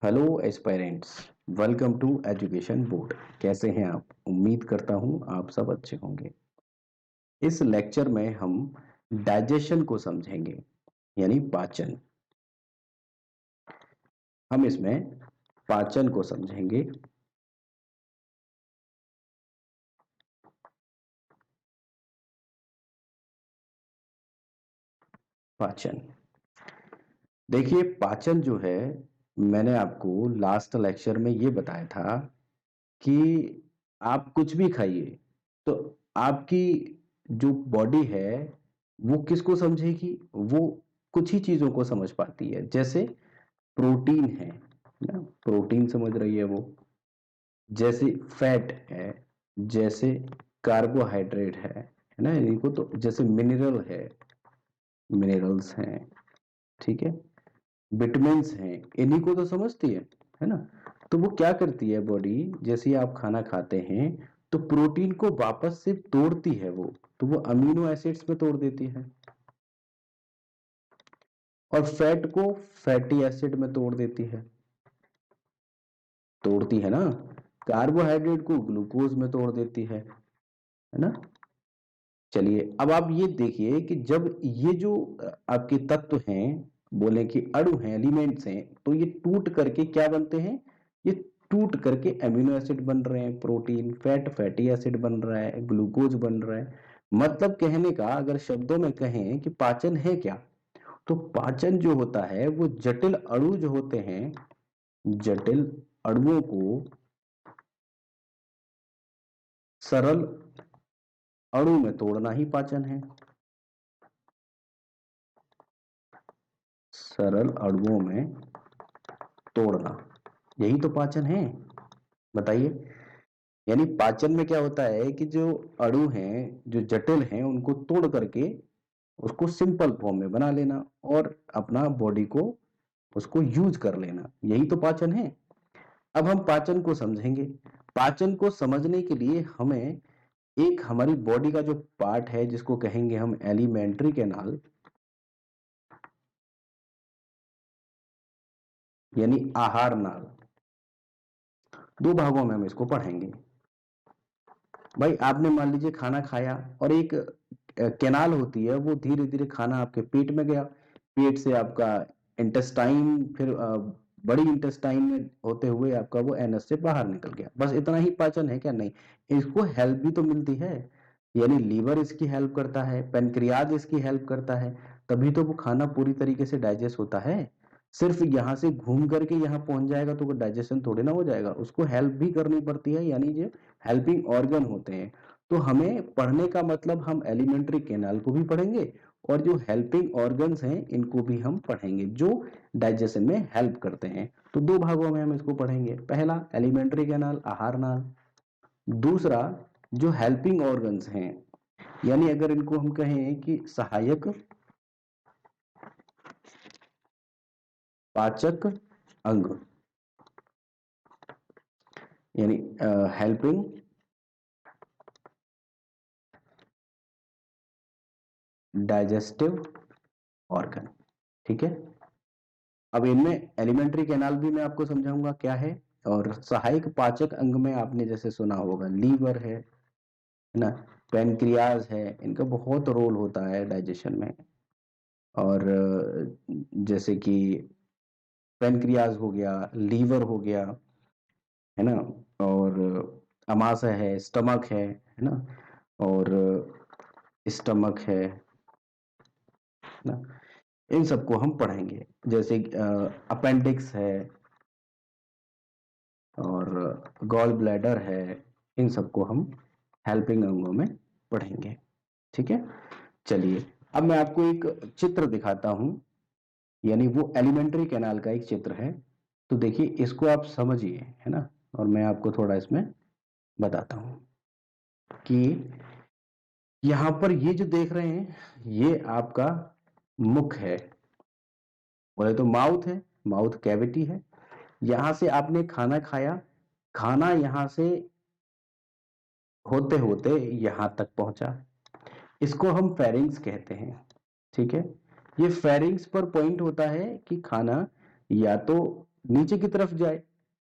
Hello aspirants, welcome to education board. कैसे हैं आप? उम्मीद करता हूं आप सब अच्छे होंगे। इस लेक्चर में हम डाइजेशन को समझेंगे, यानी पाचन। हम इसमें पाचन को समझेंगे। पाचन, देखिए पाचन जो है, मैंने आपको लास्ट लेक्चर में ये बताया था कि आप कुछ भी खाइए तो आपकी जो बॉडी है वो किसको समझेगी? वो कुछ ही चीजों को समझ पाती है। जैसे प्रोटीन है ना, प्रोटीन समझ रही है वो। जैसे फैट है, जैसे कार्बोहाइड्रेट है ना, इनको तो जैसे मिनरल है, मिनरल्स हैं, ठीक है, विटामिन्स हैं, इन्हीं को तो समझती है ना। तो वो क्या करती है बॉडी, जैसे ही आप खाना खाते हैं तो प्रोटीन को वापस से तोड़ती है वो, तो वो अमीनो एसिड्स में तोड़ देती है, और फैट को फैटी एसिड में तोड़ देती है, तोड़ती है ना। कार्बोहाइड्रेट को ग्लूकोज में तोड़ देती है ना। चलिए अब आप ये देखिए कि जब ये जो आपके तत्व हैं, बोले कि अणु हैं, एलिमेंट्स हैं, तो ये टूट करके क्या बनते हैं? ये टूट करके अमीनो एसिड बन रहे हैं, प्रोटीन, फैट फैटी एसिड बन रहा है, ग्लूकोज बन रहा है। मतलब कहने का अगर शब्दों में कहें कि पाचन है क्या, तो पाचन जो होता है वो जटिल अणु जो होते हैं, जटिल अणुओं को सरल अणु में तोड़ना ही पाचन है। सरल अणुओं में तोड़ना, यही तो पाचन है। बताइए, यानी पाचन में क्या होता है कि जो अणु हैं, जो जटिल हैं, उनको तोड़ करके उसको सिंपल फॉर्म में बना लेना और अपना बॉडी को उसको यूज कर लेना, यही तो पाचन है। अब हम पाचन को समझेंगे। पाचन को समझने के लिए हमें एक हमारी बॉडी का जो पार्ट है, जिसको कहेंगे हम एलिमेंट्री कैनाल, यानी आहार नाल, दो भागों में हम इसको पढ़ेंगे। भाई आपने मान लीजिए खाना खाया और एक कैनाल होती है, वो धीरे धीरे खाना आपके पेट में गया, पेट से आपका इंटेस्टाइन, फिर बड़ी इंटेस्टाइन में होते हुए आपका वो एनस से बाहर निकल गया। बस इतना ही पाचन है क्या? नहीं, इसको हेल्प भी तो मिलती है। यानी लीवर इसकी हेल्प करता है, पेनक्रियाज इसकी हेल्प करता है, तभी तो वो खाना पूरी तरीके से डाइजेस्ट होता है। सिर्फ यहाँ से घूम करके यहाँ पहुंच जाएगा तो वो डाइजेशन थोड़ी ना हो जाएगा, उसको हेल्प भी करनी पड़ती है, यानी जो हेल्पिंग ऑर्गन होते हैं। तो हमें पढ़ने का मतलब, हम एलिमेंट्री कैनाल को भी पढ़ेंगे और जो हेल्पिंग ऑर्गन्स हैं इनको भी हम पढ़ेंगे, जो डाइजेशन में हेल्प करते हैं। तो दो भागों में हम इसको पढ़ेंगे। पहला एलिमेंट्री कैनाल, आहार नाल। दूसरा जो हेल्पिंग ऑर्गन्स हैं, यानी अगर इनको हम कहें कि सहायक पाचक अंग, यानी हेल्पिंग डाइजेस्टिव ऑर्गन, ठीक है। अब इनमें एलिमेंट्री कैनाल भी मैं आपको समझाऊंगा क्या है, और सहायक पाचक अंग में आपने जैसे सुना होगा लीवर है ना, पेनक्रियाज है, इनका बहुत रोल होता है डाइजेशन में। और जैसे कि पेनक्रियाज हो गया, लीवर हो गया, है ना, और अमाशय है, स्टमक है ना, और स्टमक है ना, इन सबको हम पढ़ेंगे। जैसे अपेंडिक्स है और गॉल ब्लैडर है, इन सबको हम हेल्पिंग अंगों में पढ़ेंगे, ठीक है। चलिए अब मैं आपको एक चित्र दिखाता हूं, यानी वो एलिमेंट्री कैनाल का एक चित्र है। तो देखिए इसको आप समझिए, है ना, और मैं आपको थोड़ा इसमें बताता हूं कि यहां पर ये जो देख रहे हैं ये आपका मुख है, बोले तो माउथ है, माउथ कैविटी है। यहां से आपने खाना खाया, खाना यहां से होते होते यहां तक पहुंचा, इसको हम फेरिंग्स कहते हैं, ठीक है। ये फेरिंग्स पर पॉइंट होता है कि खाना या तो नीचे की तरफ जाए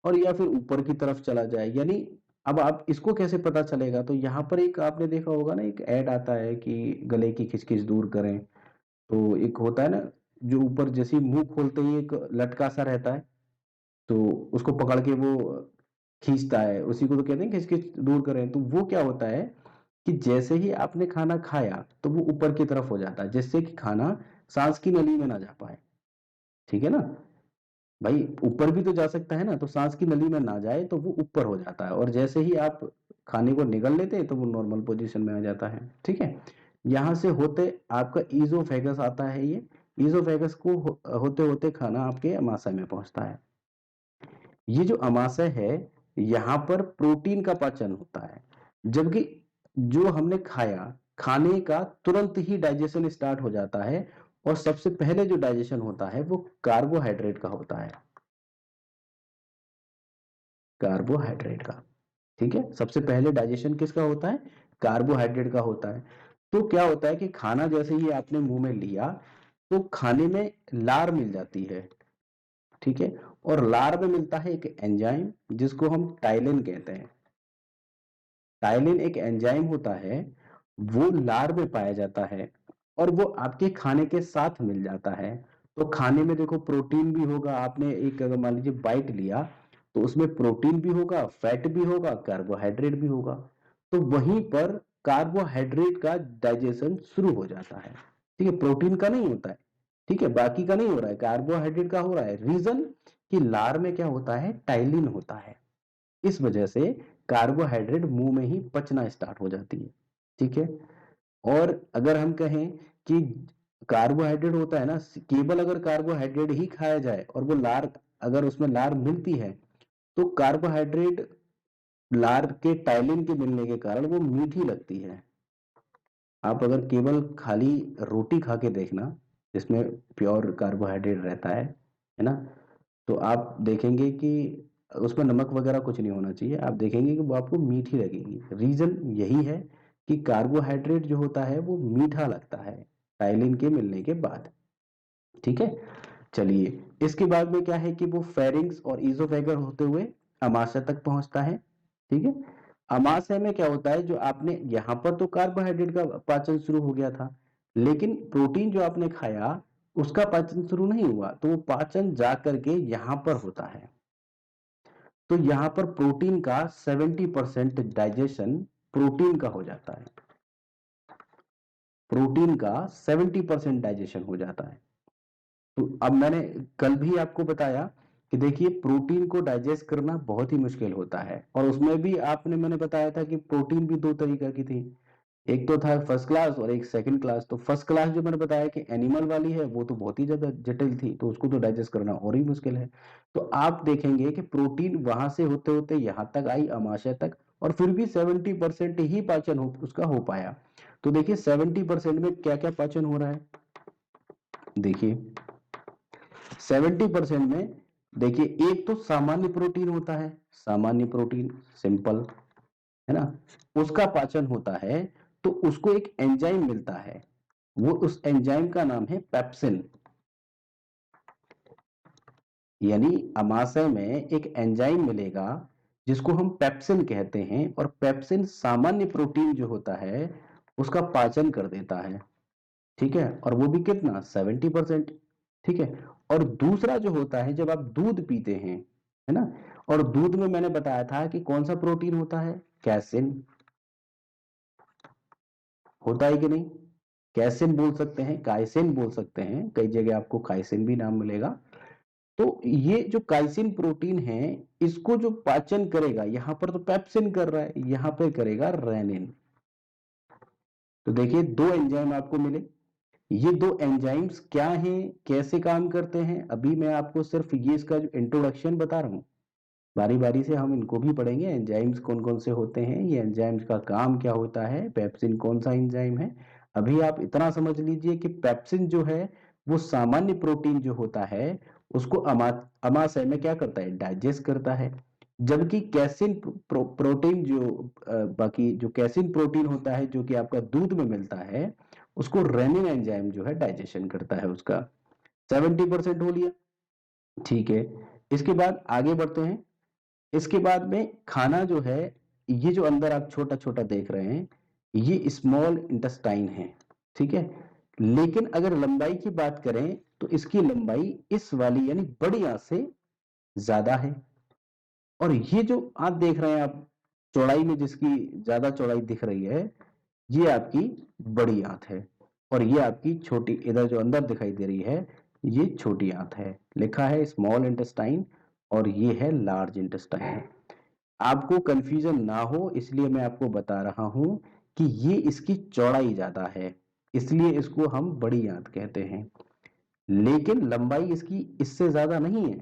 और या फिर ऊपर की तरफ चला जाए। यानी अब आप इसको कैसे पता चलेगा, तो यहाँ पर एक आपने देखा होगा ना, एक ऐड आता है कि गले की खिचखिच दूर करें। तो एक होता है ना, जो ऊपर जैसे ही मुंह खोलते ही एक लटका सा रहता है, तो उसको पकड़ के वो खींचता है, उसी को तो कहते हैं खिचखिच दूर करें। तो वो क्या होता है कि जैसे ही आपने खाना खाया तो वो ऊपर की तरफ हो जाता है, जिससे कि खाना सांस की नली में ना जा पाए। ठीक है ना भाई, ऊपर भी तो जा सकता है ना, तो सांस की नली में ना जाए तो वो ऊपर हो जाता है, और जैसे ही आप खाने को निगल लेते हैं तो वो नॉर्मल पोजीशन में आ जाता है। ठीक है, यहाँ से होते आपका ईजोफेगस आता है। ये ईजोफेगस को होते होते खाना आपके अमाशय में पहुंचता है। ये जो अमाशय है, यहाँ पर प्रोटीन का पाचन होता है, जबकि जो हमने खाया, खाने का तुरंत ही डाइजेशन स्टार्ट हो जाता है, और सबसे पहले जो डाइजेशन होता है वो कार्बोहाइड्रेट का होता है। कार्बोहाइड्रेट का। ठीक है, सबसे पहले डाइजेशन किसका होता है? कार्बोहाइड्रेट का होता है। तो क्या होता है कि खाना जैसे ही आपने मुंह में लिया तो खाने में लार मिल जाती है। ठीक है, और लार में मिलता है एक एंजाइम जिसको हम टाइलिन कहते हैं। टाइलिन एक एंजाइम होता है, वो लार में पाया जाता है, और वो आपके खाने के साथ मिल जाता है। तो खाने में देखो प्रोटीन भी होगा, आपने एक अगर मान लीजिए बाइट लिया तो उसमें प्रोटीन भी होगा, फैट भी होगा, कार्बोहाइड्रेट भी होगा। तो वहीं पर कार्बोहाइड्रेट का डाइजेशन शुरू हो जाता है। ठीक है, प्रोटीन का नहीं होता है। ठीक है, बाकी का नहीं हो रहा है, कार्बोहाइड्रेट का हो रहा है। रीजन कि लार में क्या होता है? टाइलिन होता है। इस वजह से कार्बोहाइड्रेट मुंह में ही पचना स्टार्ट हो जाती है। ठीक है, और अगर हम कहें कि कार्बोहाइड्रेट होता है ना, केवल अगर कार्बोहाइड्रेट ही खाया जाए और वो लार, अगर उसमें लार मिलती है, तो कार्बोहाइड्रेट लार के टाइलिन के मिलने के कारण वो मीठी लगती है। आप अगर केवल खाली रोटी खा के देखना, जिसमें प्योर कार्बोहाइड्रेट रहता है ना, तो आप देखेंगे कि उसमें नमक वगैरह कुछ नहीं होना चाहिए, आप देखेंगे कि वो आपको मीठी लगेगी। रीजन यही है कि कार्बोहाइड्रेट जो होता है वो मीठा लगता है टाइलिन के मिलने के बाद। ठीक है, चलिए, इसके बाद में क्या है कि वो फेरिंग्स और ईजोफेगर होते हुए अमाशय तक पहुंचता है। ठीक है, अमाशय में क्या होता है, जो आपने यहाँ पर तो कार्बोहाइड्रेट का पाचन शुरू हो गया था, लेकिन प्रोटीन जो आपने खाया उसका पाचन शुरू नहीं हुआ, तो वो पाचन जा करके यहाँ पर होता है। तो यहाँ पर प्रोटीन का 70% डाइजेशन प्रोटीन का हो जाता है। प्रोटीन का 70% डाइजेशन हो जाता है। तो अब मैंने कल भी आपको बताया कि देखिए प्रोटीन को डाइजेस्ट करना बहुत ही मुश्किल होता है, और उसमें भी आपने मैंने बताया था कि प्रोटीन भी दो तरीका की थी। एक तो था फर्स्ट क्लास और एक सेकंड क्लास। तो फर्स्ट क्लास जो मैंने बताया कि एनिमल वाली है, वो तो बहुत ही ज्यादा जटिल थी, तो उसको तो डाइजेस्ट करना और ही मुश्किल है। तो आप देखेंगे कि प्रोटीन वहां से होते होते यहाँ तक आई, अमाशय तक, और फिर भी 70% ही पाचन उसका हो पाया। तो देखिए 70% में क्या क्या पाचन हो रहा है, देखिए 70% में देखिए, एक तो सामान्य प्रोटीन होता है, सामान्य प्रोटीन सिंपल, है ना, उसका पाचन होता है। तो उसको एक एंजाइम मिलता है, वो उस एंजाइम का नाम है पेप्सिन। यानी अमाशय में एक एंजाइम मिलेगा जिसको हम पेप्सिन कहते हैं, और पेप्सिन सामान्य प्रोटीन जो होता है उसका पाचन कर देता है। ठीक है, और वो भी कितना? 70%। ठीक है, और दूसरा जो होता है, जब आप दूध पीते हैं, है ना, और दूध में मैंने बताया था कि कौन सा प्रोटीन होता है? कैसिन। होता है कि नहीं? कैसिन बोल सकते हैं, काइसिन बोल सकते हैं, कई जगह आपको काइसिन भी नाम मिलेगा। तो ये जो काइसिन प्रोटीन है, इसको जो पाचन करेगा, यहां पर तो पेप्सिन कर रहा है, यहां पे करेगा रेनिन। तो देखिए दो एंजाइम आपको मिले। ये दो एंजाइम्स क्या हैं, कैसे काम करते हैं, अभी मैं आपको सिर्फ ये इसका जो इंट्रोडक्शन बता रहा हूँ। बारी बारी से हम इनको भी पढ़ेंगे, एंजाइम्स कौन कौन से होते हैं, ये एंजाइम्स का काम क्या होता है, पेप्सिन कौन सा एंजाइम है। अभी आप इतना समझ लीजिए कि पेप्सिन जो है वो सामान्य प्रोटीन जो होता है उसको अमाशय में क्या करता है? डाइजेस्ट करता है। जबकि कैसिन प्रोटीन जो बाकी जो कैसिन प्रोटीन होता है जो कि आपका दूध में मिलता है, उसको रेनिन एंजाइम जो है डाइजेशन करता है उसका। 70% हो लिया। ठीक है, इसके बाद आगे बढ़ते हैं। इसके बाद में खाना जो है, ये जो अंदर आप छोटा छोटा देख रहे हैं, ये स्मॉल इंटेस्टाइन है, ठीक है। लेकिन अगर लंबाई की बात करें तो इसकी लंबाई इस वाली यानी बड़ी आंत से ज्यादा है। और ये जो आंत देख रहे हैं आप, चौड़ाई में जिसकी ज्यादा चौड़ाई दिख रही है, ये आपकी बड़ी आंत है। और ये आपकी छोटी, इधर जो अंदर दिखाई दे रही है, ये छोटी आंत है। लिखा है स्मॉल इंटेस्टाइन और ये है लार्ज इंटेस्टाइन। आपको कंफ्यूजन ना हो इसलिए मैं आपको बता रहा हूं कि ये इसकी चौड़ाई ज्यादा है, इसलिए इसको हम बड़ी आंत कहते हैं। लेकिन लंबाई इसकी इससे ज्यादा नहीं है।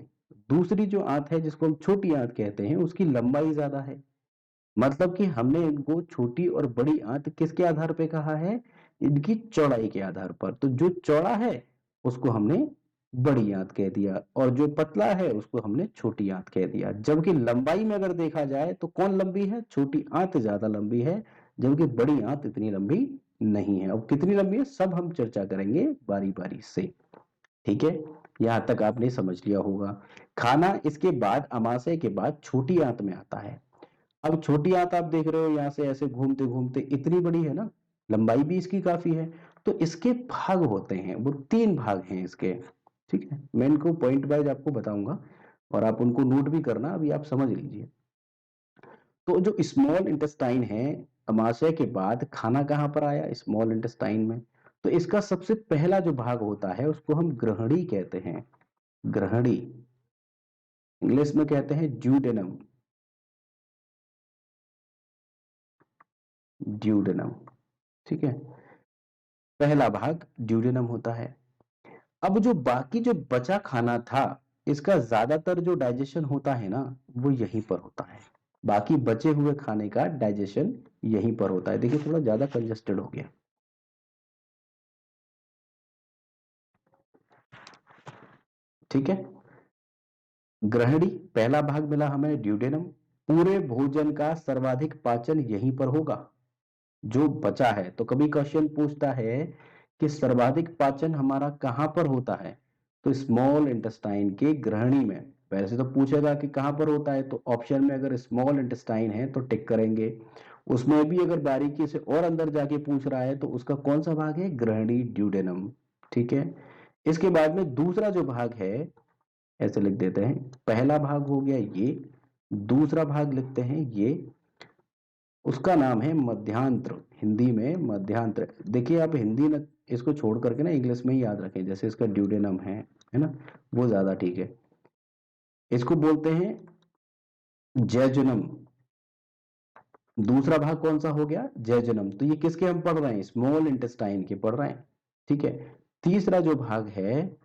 दूसरी जो आंत है जिसको हम छोटी आंत कहते हैं, उसकी लंबाई ज्यादा है। मतलब कि हमने इनको छोटी और बड़ी आंत किसके आधार पे कहा है? इनकी चौड़ाई के आधार पर। तो जो चौड़ा है उसको हमने बड़ी आंत कह दिया, और जो पतला है उसको हमने छोटी आंत कह दिया। जबकि लंबाई में अगर देखा जाए तो कौन लंबी है? छोटी आंत ज्यादा लंबी है, जबकि बड़ी आंत इतनी लंबी नहीं है। अब कितनी लंबी है सब हम चर्चा करेंगे बारी बारी से, ठीक है। यहां तक आपने समझ लिया होगा। खाना इसके बाद, अमाशय के बाद छोटी आंत में आता है। अब छोटी आंत आप देख रहे हो यहाँ से ऐसे घूमते घूमते इतनी बड़ी है ना, लंबाई भी इसकी काफी है। तो इसके भाग होते हैं, वो 3 भाग हैं इसके, ठीक है। मैं इनको पॉइंट वाइज आपको बताऊंगा और आप उनको नोट भी करना, अभी आप समझ लीजिए। तो जो स्मॉल इंटेस्टाइन है, अमाशय के बाद खाना कहाँ पर आया? स्मॉल इंटेस्टाइन में। तो इसका सबसे पहला जो भाग होता है उसको हम ग्रहणी कहते हैं। ग्रहणी, इंग्लिश में कहते हैं ड्यूडेनम। ड्यूडेनम, ठीक है। पहला भाग ड्यूडेनम होता है। अब जो बाकी जो बचा खाना था, इसका ज्यादातर जो डाइजेशन होता है ना, वो यहीं पर होता है। बाकी बचे हुए खाने का डाइजेशन यहीं पर होता है। देखिए थोड़ा ज्यादा कंजेस्टेड हो गया, ठीक है। ग्रहणी पहला भाग मिला हमें ड्यूडेनम। पूरे भोजन का सर्वाधिक पाचन यहीं पर होगा, जो बचा है। तो कभी क्वेश्चन पूछता है कि सर्वाधिक पाचन हमारा कहां पर होता है, तो स्मॉल इंटेस्टाइन के ग्रहणी में। वैसे तो पूछेगा कि कहां पर होता है, तो ऑप्शन में अगर स्मॉल इंटेस्टाइन है तो टिक करेंगे। उसमें भी अगर बारीकी से और अंदर जाके पूछ रहा है तो उसका कौन सा भाग है? ग्रहणी ड्यूडेनम, ठीक है। इसके बाद में दूसरा जो भाग है, ऐसे लिख देते हैं, पहला भाग हो गया ये, दूसरा भाग लिखते हैं ये, उसका नाम है मध्यांत्र। हिंदी में मध्यांत्र। देखिए आप हिंदी न, इसको छोड़ करके ना इंग्लिश में ही याद रखें। जैसे इसका ड्यूडेनम है ना, वो ज्यादा ठीक है। इसको बोलते हैं जैजुनम। दूसरा भाग कौन सा हो गया? जैजुनम। तो ये किसके हम पढ़ रहे हैं? स्मॉल इंटेस्टाइन के पढ़ रहे हैं, ठीक है। तीसरा जो भाग है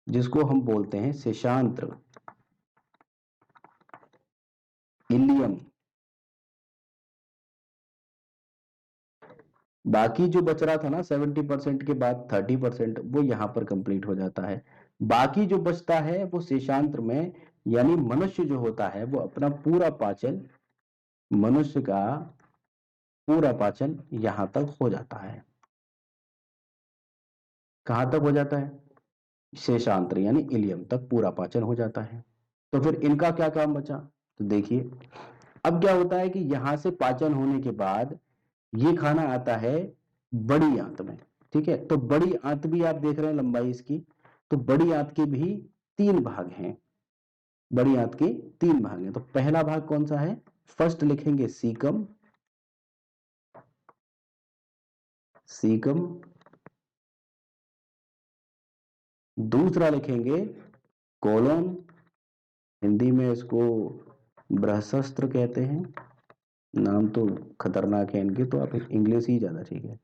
जिसको हम बोलते हैं शेषांत्र, इलियम। बाकी जो बच रहा था ना 70% के बाद 30%, वो यहां पर कंप्लीट हो जाता है। बाकी जो बचता है वो शेषांत्र में, यानी मनुष्य जो होता है वो अपना पूरा पाचन, मनुष्य का पूरा पाचन यहां तक हो जाता है। कहां तक हो जाता है? शेषांत्र यानी इलियम तक पूरा पाचन हो जाता है। तो फिर इनका क्या काम बचा? तो देखिए, अब क्या होता है कि यहां से पाचन होने के बाद ये खाना आता है बड़ी आंत में, ठीक है। तो बड़ी आंत भी आप देख रहे हैं लंबाई इसकी, तो बड़ी आंत के भी 3 भाग हैं। बड़ी आंत के 3 भाग हैं। तो पहला भाग कौन सा है? फर्स्ट लिखेंगे सीकम, सीकम। दूसरा लिखेंगे कोलोन, हिंदी में इसको बृहस्पत्र कहते हैं। नाम तो खतरनाक है इनके, तो आप इंग्लिश ही ज्यादा ठीक है।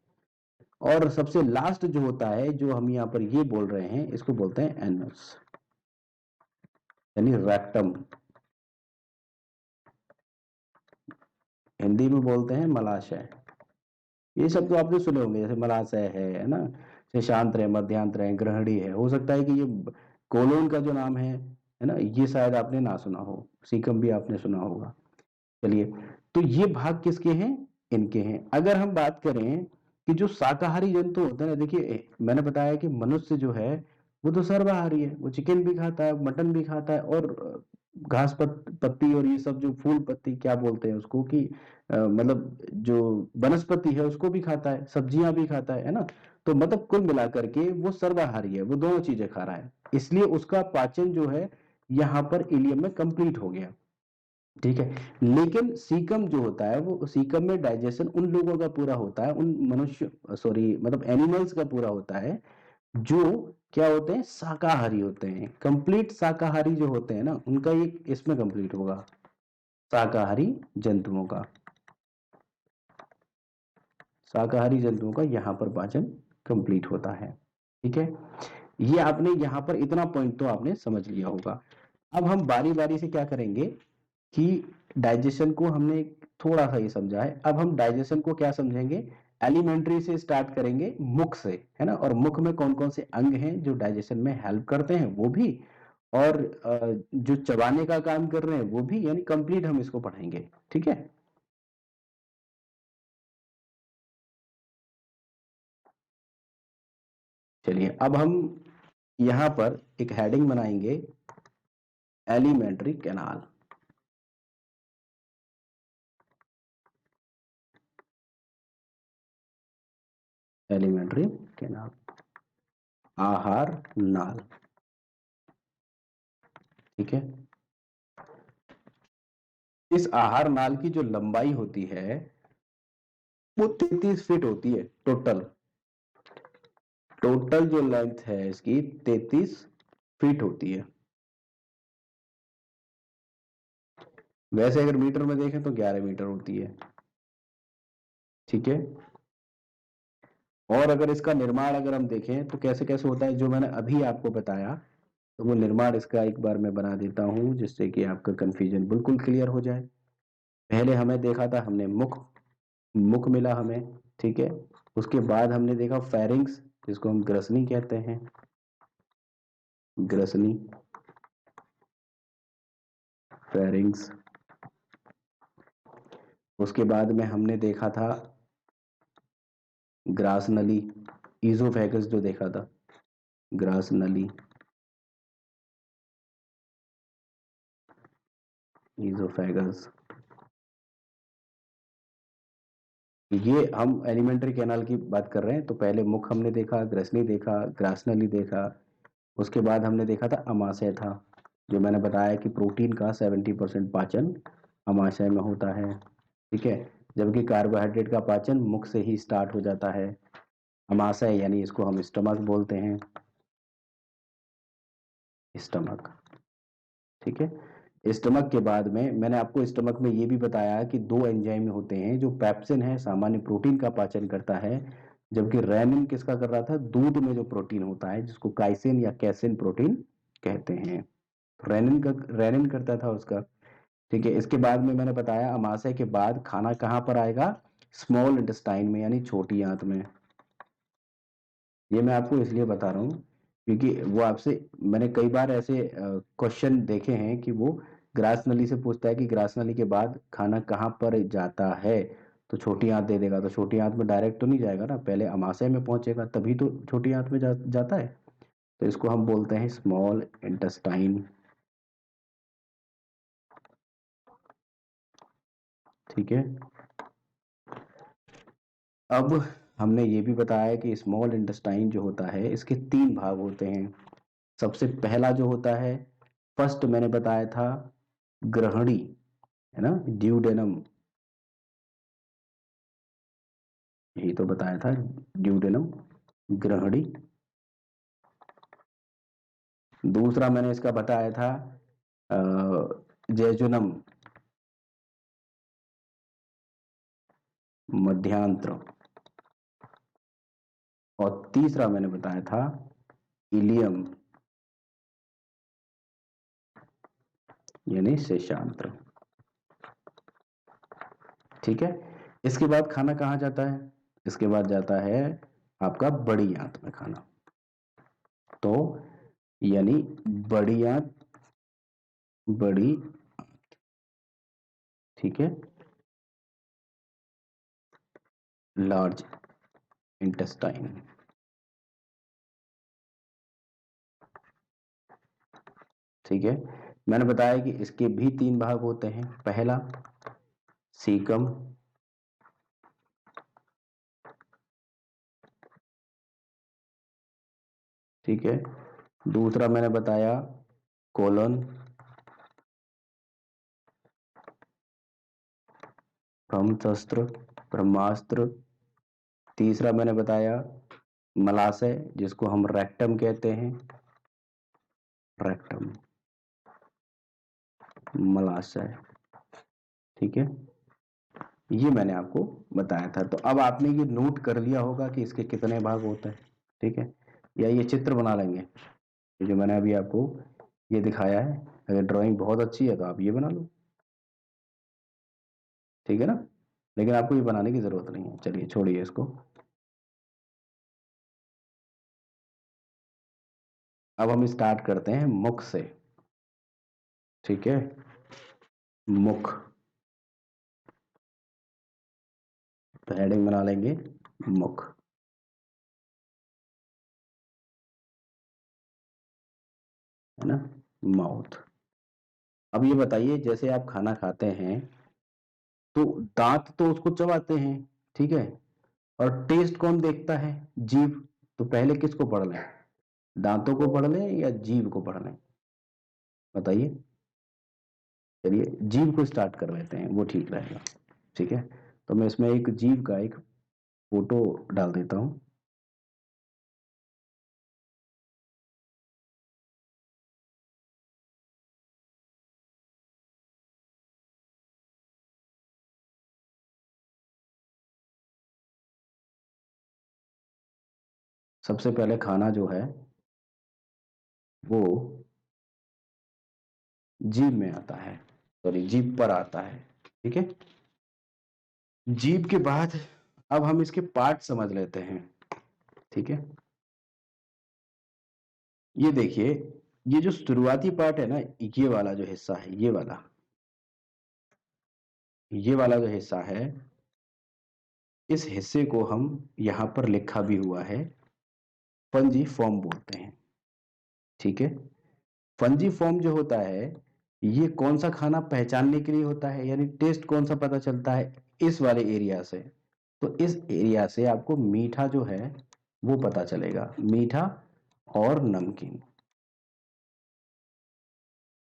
और सबसे लास्ट जो होता है, जो हम यहाँ पर ये बोल रहे हैं, इसको बोलते हैं एनस, यानी रेक्टम। हिंदी में बोलते हैं मलाशय। ये सब तो आपने सुने होंगे, जैसे मलाशय है ना, शेषांत्र है, मध्यांत्र है, ग्रहणी है। हो सकता है कि ये कोलोन का जो नाम है ना, ये शायद आपने ना सुना हो। सीकम भी आपने सुना होगा। चलिए, तो ये भाग किसके हैं? इनके हैं। अगर हम बात करें कि जो शाकाहारी जंतु होते हैं ना, देखिए मैंने बताया कि मनुष्य जो है वो तो सर्वाहारी है, वो चिकन भी खाता है, मटन भी खाता है, और घास पत्ती और ये सब जो फूल पत्ती क्या बोलते हैं उसको कि मतलब जो वनस्पति है उसको भी खाता है, सब्जियां भी खाता है ना। तो मतलब कुल मिलाकर के वो सर्वाहारी है, वो दोनों चीजें खा रहा है, इसलिए उसका पाचन जो है यहाँ पर इलियम में कंप्लीट हो गया। ठीक है। लेकिन सीकम जो होता है, वो सीकम में डाइजेशन उन लोगों का पूरा होता है, उन मनुष्य, सॉरी मतलब एनिमल्स का पूरा होता है जो क्या होते हैं, शाकाहारी होते हैं। कंप्लीट शाकाहारी जो होते हैं ना, उनका एक इसमें कंप्लीट होगा, शाकाहारी जंतुओं का, शाकाहारी जंतुओं का यहाँ पर पाचन कंप्लीट होता है। ठीक है। ये आपने यहाँ पर इतना पॉइंट तो आपने समझ लिया होगा। अब हम बारी बारी से क्या करेंगे कि डाइजेशन को हमने थोड़ा सा ये समझा है, अब हम डाइजेशन को क्या समझेंगे, एलिमेंट्री से स्टार्ट करेंगे, मुख से, है ना। और मुख में कौन कौन से अंग हैं जो डाइजेशन में हेल्प करते हैं वो भी, और जो चबाने का काम कर रहे हैं वो भी, यानी कंप्लीट हम इसको पढ़ेंगे। ठीक है। चलिए अब हम यहाँ पर एक हेडिंग बनाएंगे, एलिमेंट्री कैनाल। एलिमेंट्री कैनाल, आहार नाल। ठीक है। इस आहार नाल की जो लंबाई होती है वो 33 फीट होती है टोटल। टोटल जो लेंथ है इसकी 33 फीट होती है। वैसे अगर मीटर में देखें तो 11 मीटर होती है। ठीक है। और अगर इसका निर्माण अगर हम देखें तो कैसे कैसे होता है, जो मैंने अभी आपको बताया, तो वो निर्माण इसका एक बार मैं बना देता हूं जिससे कि आपका कंफ्यूजन बिल्कुल क्लियर हो जाए। पहले हमें देखा था, हमने मुख, मुख मिला हमें। ठीक है। उसके बाद हमने देखा फेरिंग्स, जिसको हम ग्रसनी कहते हैं, ग्रसनी, फेरिंग्स। उसके बाद में हमने देखा था ग्रास नली, ईजोफेगस जो देखा था, ग्रास नली, ईजोफेगस। ये हम एलिमेंट्री कैनाल की बात कर रहे हैं, तो पहले मुख हमने देखा, ग्रसनी देखा, ग्रास नली देखा। उसके बाद हमने देखा था अमाशय था, जो मैंने बताया कि प्रोटीन का 70% पाचन अमाशय में होता है। ठीक है। जबकि कार्बोहाइड्रेट का पाचन मुख से ही स्टार्ट हो जाता है। अमाशय यानी इसको हम स्टमक बोलते हैं, स्टमक। ठीक है। स्टमक के बाद में मैंने आपको स्टमक में ये भी बताया कि दो एंजाइम होते हैं, जो पेप्सिन है सामान्य प्रोटीन का पाचन करता है, जबकि रेनिन किसका कर रहा था, दूध में जो प्रोटीन होता है जिसको काइसिन या कैसिन प्रोटीन कहते हैं, रेनिन करता था उसका। ठीक है। इसके बाद में मैंने बताया अमाशय के बाद खाना कहाँ पर आएगा, स्मॉल इंटेस्टाइन में, यानी छोटी आंत में। ये मैं आपको इसलिए बता रहा हूँ क्योंकि वो आपसे, मैंने कई बार ऐसे क्वेश्चन देखे हैं कि वो ग्रास नली से पूछता है कि ग्रास नली के बाद खाना कहाँ पर जाता है, तो छोटी आंत दे देगा, तो छोटी आंत में डायरेक्ट तो नहीं जाएगा ना, पहले अमाशय में पहुंचेगा तभी तो छोटी आंत में जाता है। तो इसको हम बोलते हैं स्मॉल इंटेस्टाइन। ठीक है। अब हमने ये भी बताया कि स्मॉल इंटेस्टाइन जो होता है इसके 3 भाग होते हैं। सबसे पहला जो होता है, फर्स्ट मैंने बताया था ग्रहणी, है ना, ड्यूडेनम, यही तो बताया था, ड्यूडेनम, ग्रहणी। दूसरा मैंने इसका बताया था जेजुनम, मध्यांत्र। और तीसरा मैंने बताया था इलियम, यानी शेषांत्र। ठीक है। इसके बाद खाना कहाँ जाता है, इसके बाद जाता है आपका बड़ी आंत में खाना। तो यानी बड़ी आंत, बड़ी, ठीक है, लार्ज इंटेस्टाइन। ठीक है। मैंने बताया कि इसके भी 3 भाग होते हैं। पहला सीकम, ठीक है। दूसरा मैंने बताया कोलन, ब्रह्मास्त्र, ब्रह्मास्त्र। तीसरा मैंने बताया मलाशय, जिसको हम रेक्टम कहते हैं, रेक्टम, मलाशय, ठीक है। ये मैंने आपको बताया था। तो अब आपने ये नोट कर लिया होगा कि इसके कितने भाग होते हैं, ठीक है। या ये चित्र बना लेंगे, ये जो मैंने अभी आपको ये दिखाया है, अगर ड्राइंग बहुत अच्छी है तो आप ये बना लो, ठीक है ना। लेकिन आपको ये बनाने की जरूरत नहीं है। चलिए छोड़िए इसको। अब हम स्टार्ट करते हैं मुख से, ठीक है। मुख, तो हेडिंग बना लेंगे मुख, है ना, माउथ। अब ये बताइए, जैसे आप खाना खाते हैं तो दांत तो उसको चबाते हैं, ठीक है। और टेस्ट कौन देखता है? जीभ। तो पहले किसको पढ़ लें, दांतों को पढ़ लें या जीभ को पढ़ लें, बताइए। चलिए जीभ को स्टार्ट कर लेते हैं, वो ठीक रहेगा, ठीक है। तो मैं इसमें एक जीभ का एक फोटो डाल देता हूं। सबसे पहले खाना जो है वो जीभ में आता है, सॉरी जीभ पर आता है, ठीक है। जीभ के बाद अब हम इसके पार्ट समझ लेते हैं, ठीक है। ये देखिए, ये जो शुरुआती पार्ट है ना, ये वाला जो हिस्सा है, ये वाला जो हिस्सा है, इस हिस्से को हम यहां पर लिखा भी हुआ है फंजी फॉर्म बोलते हैं, ठीक है। फंजी फॉर्म जो होता है, ये कौन सा खाना पहचानने के लिए होता है, यानी टेस्ट कौन सा पता चलता है, इस वाले एरिया से। तो इस एरिया से आपको मीठा जो है वो पता चलेगा, मीठा और नमकीन।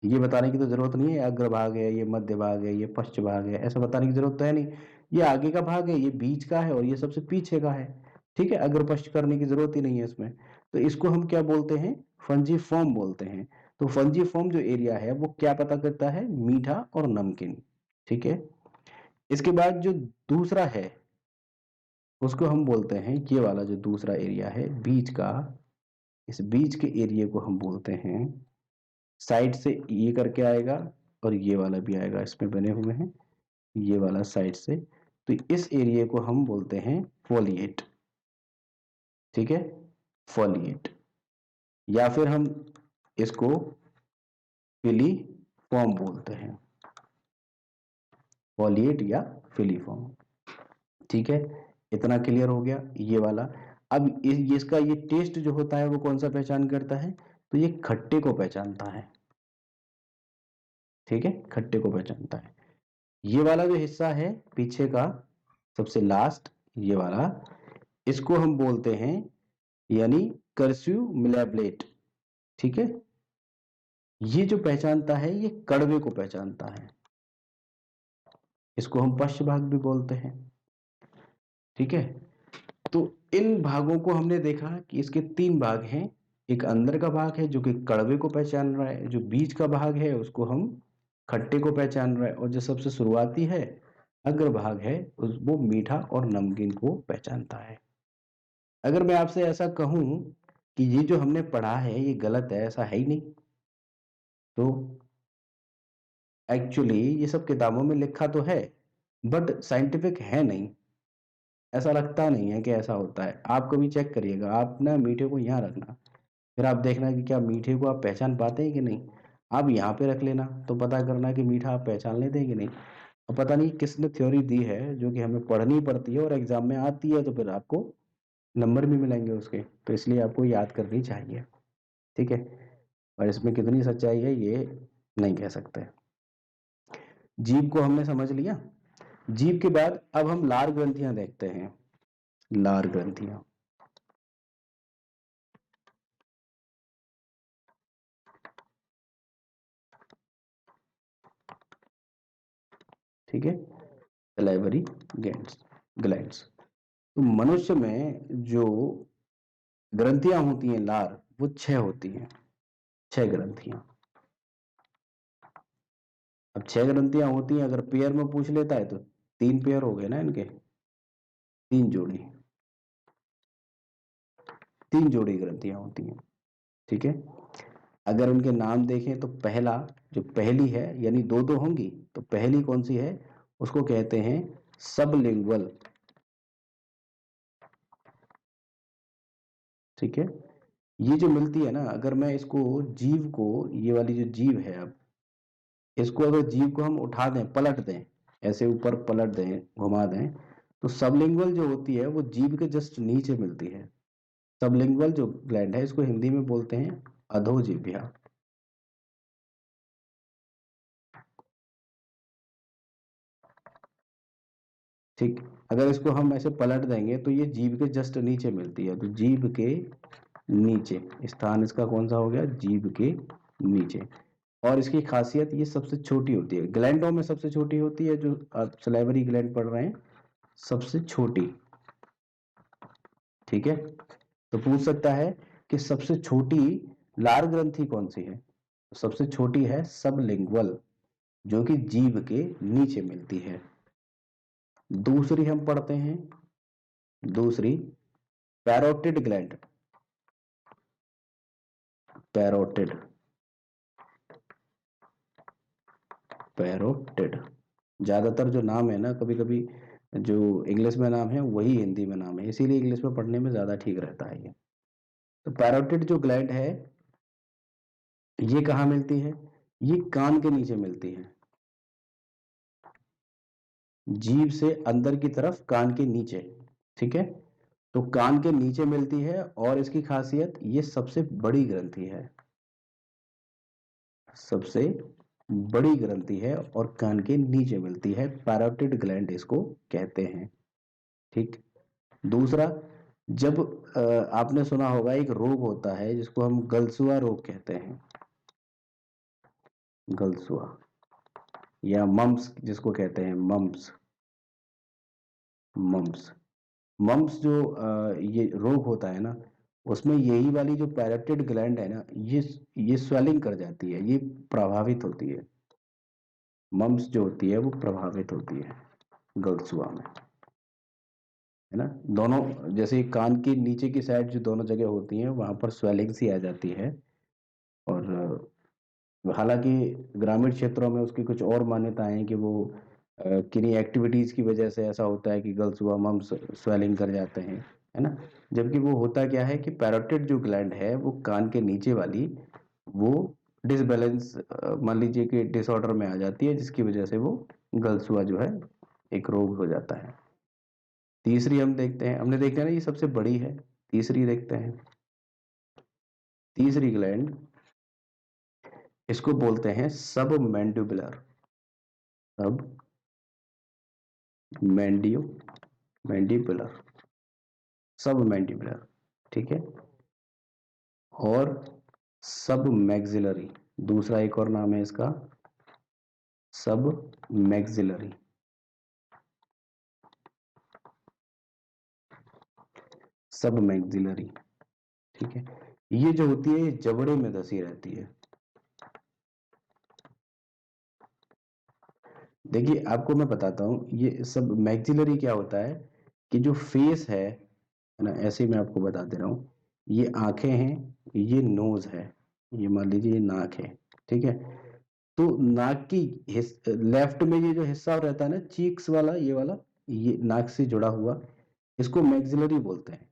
ये बताने की तो जरूरत नहीं है अग्रभाग है, ये मध्य भाग है, ये पश्च भाग है, ऐसा बताने की जरूरत तो है नहीं। ये आगे का भाग है, ये बीच का है, और ये सबसे पीछे का है, ठीक है। अग्र पश्च करने की जरूरत ही नहीं है इसमें। तो इसको हम क्या बोलते हैं, फंजी फॉर्म बोलते हैं। तो फंजी फॉर्म जो एरिया है वो क्या पता करता है, मीठा और नमकीन, ठीक है। इसके बाद जो दूसरा है उसको हम बोलते हैं, ये वाला जो दूसरा एरिया है बीच का, इस बीच के एरिया को हम बोलते हैं, साइड से ये करके आएगा और ये वाला भी आएगा, इसमें बने हुए हैं, ये वाला साइड से। तो इस एरिया को हम बोलते हैं फोलिएट, ठीक है, फोलिएट। या फिर हम इसको फिलीफॉर्म बोलते हैं, फोलिएट या फिलीफॉर्म, ठीक है। इतना क्लियर हो गया ये वाला। अब इसका ये टेस्ट जो होता है वो कौन सा पहचान करता है, तो ये खट्टे को पहचानता है, ठीक है, खट्टे को पहचानता है। ये वाला जो हिस्सा है पीछे का, सबसे लास्ट, ये वाला, इसको हम बोलते हैं यानी कर्स्यू मिलेब्लेट, ठीक है। ये जो पहचानता है ये कड़वे को पहचानता है, इसको हम पश्च भाग भी बोलते हैं, ठीक है। तो इन भागों को हमने देखा कि इसके 3 भाग हैं। एक अंदर का भाग है जो कि कड़वे को पहचान रहा है, जो बीच का भाग है उसको हम खट्टे को पहचान रहा है, और जो सबसे शुरुआती है अग्र भाग है उस वो मीठा और नमकीन को पहचानता है। अगर मैं आपसे ऐसा कहूं कि ये जो हमने पढ़ा है ये गलत है, ऐसा है ही नहीं, तो एक्चुअली ये सब किताबों में लिखा तो है बट साइंटिफिक है नहीं, ऐसा लगता नहीं है कि ऐसा होता है। आप कभी चेक करिएगा, आप ना मीठे को यहाँ रखना, फिर आप देखना कि क्या मीठे को आप पहचान पाते हैं कि नहीं। आप यहाँ पे रख लेना तो पता करना कि मीठा आप पहचान लेते हैं कि नहीं। और पता नहीं किसने थ्योरी दी है जो कि हमें पढ़नी पड़ती है और एग्जाम में आती है, तो फिर आपको नंबर भी मिलेंगे उसके, तो इसलिए आपको याद करनी चाहिए, ठीक है। और इसमें कितनी सच्चाई है ये नहीं कह सकते। जीभ को हमने समझ लिया। जीभ के बाद अब हम लार ग्रंथियां देखते हैं। लार ग्रंथियां, ठीक है, सलाइवरी ग्लैंड्स ग्लैंड्स। तो मनुष्य में जो ग्रंथियां होती हैं लार, वो 6 होती हैं, 6 ग्रंथियां। अब 6 ग्रंथियां होती हैं, अगर पेयर में पूछ लेता है तो 3 पेयर हो गए ना इनके, 3 जोड़ी, 3 जोड़ी ग्रंथियां होती हैं, ठीक है। अगर उनके नाम देखें तो पहला, जो पहली है यानी दो दो होंगी, तो पहली कौन सी है, उसको कहते हैं सबलिंगुअल, ठीक है। ये जो मिलती है ना, अगर मैं इसको जीव को, ये वाली जो जीव है, अब इसको अगर जीव को हम उठा दें, पलट दें, ऐसे ऊपर पलट दें, घुमा दें, तो सबलिंगुअल जो होती है वो जीभ के जस्ट नीचे मिलती है। सबलिंगुअल जो ग्लैंड है इसको हिंदी में बोलते हैं अधोजिह्वा, ठीक। अगर इसको हम ऐसे पलट देंगे तो ये जीभ के जस्ट नीचे मिलती है, तो जीभ के नीचे स्थान इसका कौन सा हो गया, जीभ के नीचे। और इसकी खासियत, ये सबसे छोटी होती है, ग्लैंडों में सबसे छोटी होती है, जो आप सलाइवरी ग्लैंड पढ़ रहे हैं सबसे छोटी, ठीक है। तो पूछ सकता है कि सबसे छोटी लार ग्रंथि कौन सी है, तो सबसे छोटी है सबलिंगुअल, जो कि जीभ के नीचे मिलती है। दूसरी हम पढ़ते हैं, दूसरी पैरोटिड ग्लैंड, पैरोटिड, पैरोटिड। ज्यादातर जो नाम है ना, कभी कभी जो इंग्लिश में नाम है वही हिंदी में नाम है, इसीलिए इंग्लिश में पढ़ने में ज्यादा ठीक रहता है ये। तो पैरोटिड जो ग्लैंड है, ये कहाँ मिलती है, ये कान के नीचे मिलती है, जीभ से अंदर की तरफ कान के नीचे, ठीक है। तो कान के नीचे मिलती है, और इसकी खासियत, ये सबसे बड़ी ग्रंथि है, सबसे बड़ी ग्रंथि है, और कान के नीचे मिलती है, पैरोटिड ग्लैंड इसको कहते हैं, ठीक। दूसरा, जब आपने सुना होगा एक रोग होता है जिसको हम गलसुआ रोग कहते हैं, गलसुआ, या मम्स जिसको कहते हैं, मम्स, मम्स। मम्स जो ये रोग होता है ना, उसमें यही वाली जो पैरोटिड ग्लैंड है ना, ये स्वेलिंग कर जाती है, ये प्रभावित होती है, मम्स जो होती है वो प्रभावित होती है गलसुआ में, है ना। दोनों, जैसे कान के नीचे की साइड जो दोनों जगह होती हैं वहां पर स्वेलिंग सी आ जाती है। और हालांकि ग्रामीण क्षेत्रों में उसकी कुछ और मान्यताएं हैं कि वो किन्हीं एक्टिविटीज की वजह से ऐसा होता है कि गर्ल्स हुआ मम्स स्वेलिंग कर जाते हैं, है ना। जबकि वो होता क्या है कि पैरोटिड जो ग्लैंड है वो कान के नीचे वाली, वो डिसबैलेंस, मान लीजिए कि डिसऑर्डर में आ जाती है, जिसकी वजह से वो गलसुआ जो है एक रोग हो जाता है। तीसरी हम देखते हैं, हमने देखा ना ये सबसे बड़ी है, तीसरी देखते हैं। तीसरी ग्लैंड, इसको बोलते हैं सब मैंडिबुलर, सब मैंडियो मैंडिबुलर, सब मैंडिबुलर, ठीक है। और सब मैक्सिलरी, दूसरा एक और नाम है इसका, सब मैक्सिलरी, सब मैक्सिलरी, ठीक है। ये जो होती है ये जबड़े में धसी रहती है। देखिए आपको मैं बताता हूँ, ये सब मैक्सिलरी क्या होता है, कि जो फेस है ना, ऐसे ही मैं आपको बता दे रहा हूँ, ये आंखें हैं, ये नोज है, ये मान लीजिए ये नाक है, ठीक है। तो नाक की लेफ्ट में ये जो हिस्सा रहता है ना, चीक्स वाला, ये वाला, ये नाक से जुड़ा हुआ, इसको मैक्सिलरी बोलते हैं।